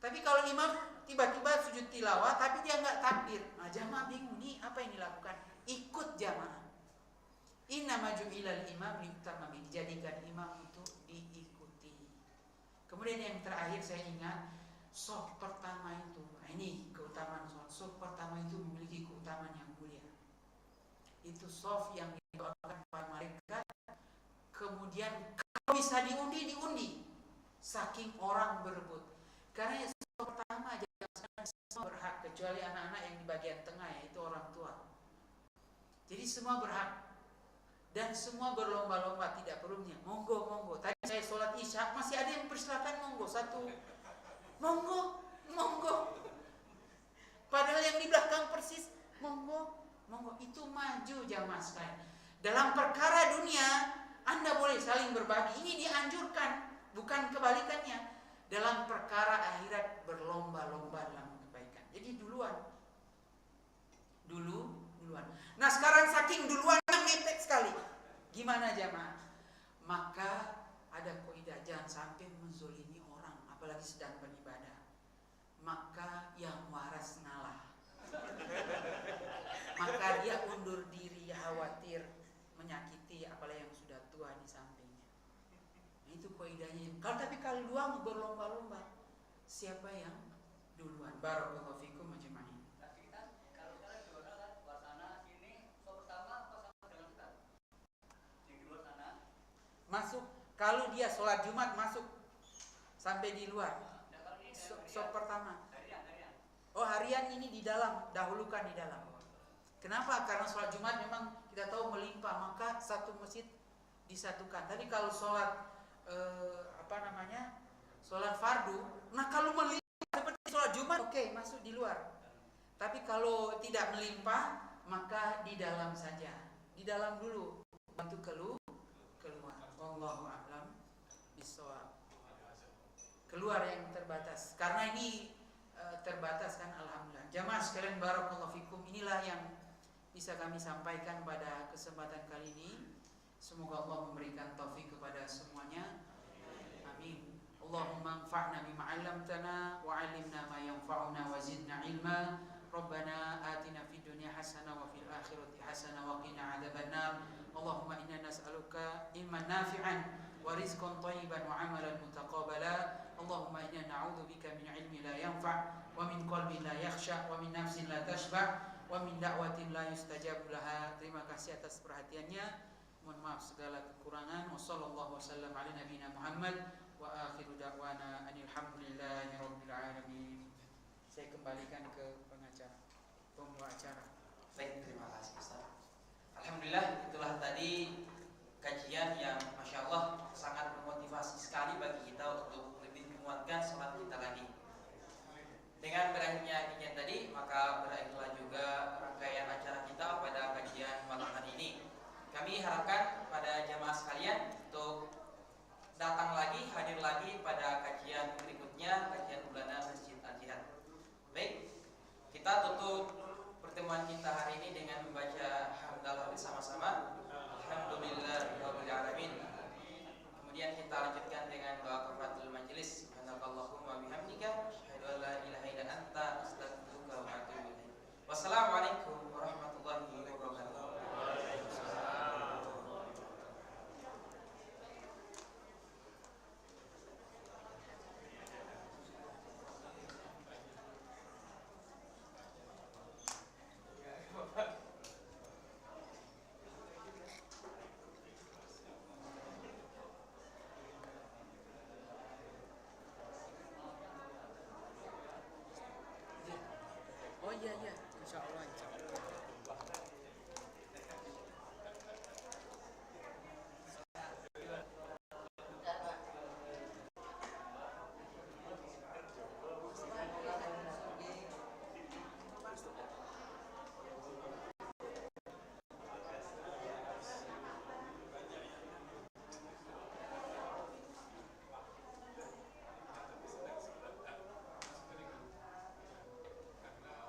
Tapi kalau imam tiba-tiba sujud tilawah tapi dia nggak takbir, nah jamaah bingung nih apa yang dilakukan? Ikut jamaah. Innama ju'ilal imam liutamma bihi, dijadikan imam untuk diikuti. Kemudian yang terakhir saya ingat, shaf pertama itu, nah ini keutamaan shaf pertama itu memiliki keutamaan yang mulia. Itu shaf yang didoakan para malaikat, kemudian kalau bisa diundi, saking orang berebut. Karena shaf pertama jangan semua berhak, kecuali anak-anak yang di bagian tengah, yaitu orang tua. Jadi semua berhak. Dan semua berlomba-lomba, tidak perlunya. Monggo. Tadi saya sholat isya, masih ada yang persilakan monggo. Satu, monggo. Padahal yang di belakang persis, monggo. Itu maju jamaah sekalian. Dalam perkara dunia, Anda boleh saling berbagi. Ini dianjurkan, bukan kebalikannya. Dalam perkara akhirat, berlomba-lomba dalam kebaikan. Jadi duluan. Nah sekarang saking duluan mepet sekali. Gimana jamaah? Maka ada kaidah, jangan sampai menzolimi orang, apalagi sedang beribadah. Maka yang waras ngalah. Maka dia undur diri, khawatir kaidahnya. Tapi kalau dua mau berlomba-lomba, siapa yang duluan? Barakallahu fikum majma'in. Tadi kan kalau sekarang di luar kan luar sana sini so pertama apa sama dengan kita di luar sana Masuk, kalau dia sholat Jumat masuk sampai di luar. nah kalau ini Sop pertama. harian Oh, harian ini di dalam, dahulukan di dalam. Kenapa? Karena sholat Jumat memang kita tahu melimpah, maka satu masjid disatukan. Tadi kalau sholat sholat fardu, nah kalau melimpah seperti sholat Jumat, oke, masuk di luar. Tapi kalau tidak melimpah, maka di dalam saja. Di dalam dulu, untuk keluar. Wallahu a'lam bishawab. Keluar yang terbatas. Karena ini terbatas kan, alhamdulillah. Jamaah sekalian barakallahu fikum, inilah yang bisa kami sampaikan pada kesempatan kali ini. Semoga Allah memberikan taufik kepada semuanya. Amin. Allahumma anfa'na bima 'allamtana wa 'allimna ma yanfa'una wa zidna 'ilma. Rabbana atina fid dunya hasanah wa fil akhirati hasanah wa qina 'adzabannar. Allahumma inna nas'aluka ilman nafi'an wa rizqan thayyiban wa 'amalan mutaqabbala. Allahumma inna na'udzubika min 'ilmin la yanfa' wa min qalbin la yakhsha wa min nafsin la tashba' wa min da'watin la yustajab laha. Terima kasih atas perhatiannya. Mohon maaf segala kekurangan. Wassallallahu wasallam ala nabiyina Muhammad wa akhiru da'wana anil hamdulillahi rabbil alamin. Saya kembalikan ke pengacara, pembawa acara. Baik, terima kasih Ustaz. Alhamdulillah, itulah tadi kajian yang Masya Allah sangat memotivasi sekali bagi kita untuk lebih menguatkan semangat kita lagi. Dengan berakhirnya kajian tadi, maka berakhirlah juga rangkaian acara kita pada kajian malam hari ini. Kami harapkan pada jamaah sekalian untuk datang lagi, hadir lagi pada kajian berikutnya, kajian bulanan Masjid Al-Jihad. Baik, kita tutup pertemuan kita hari ini dengan membaca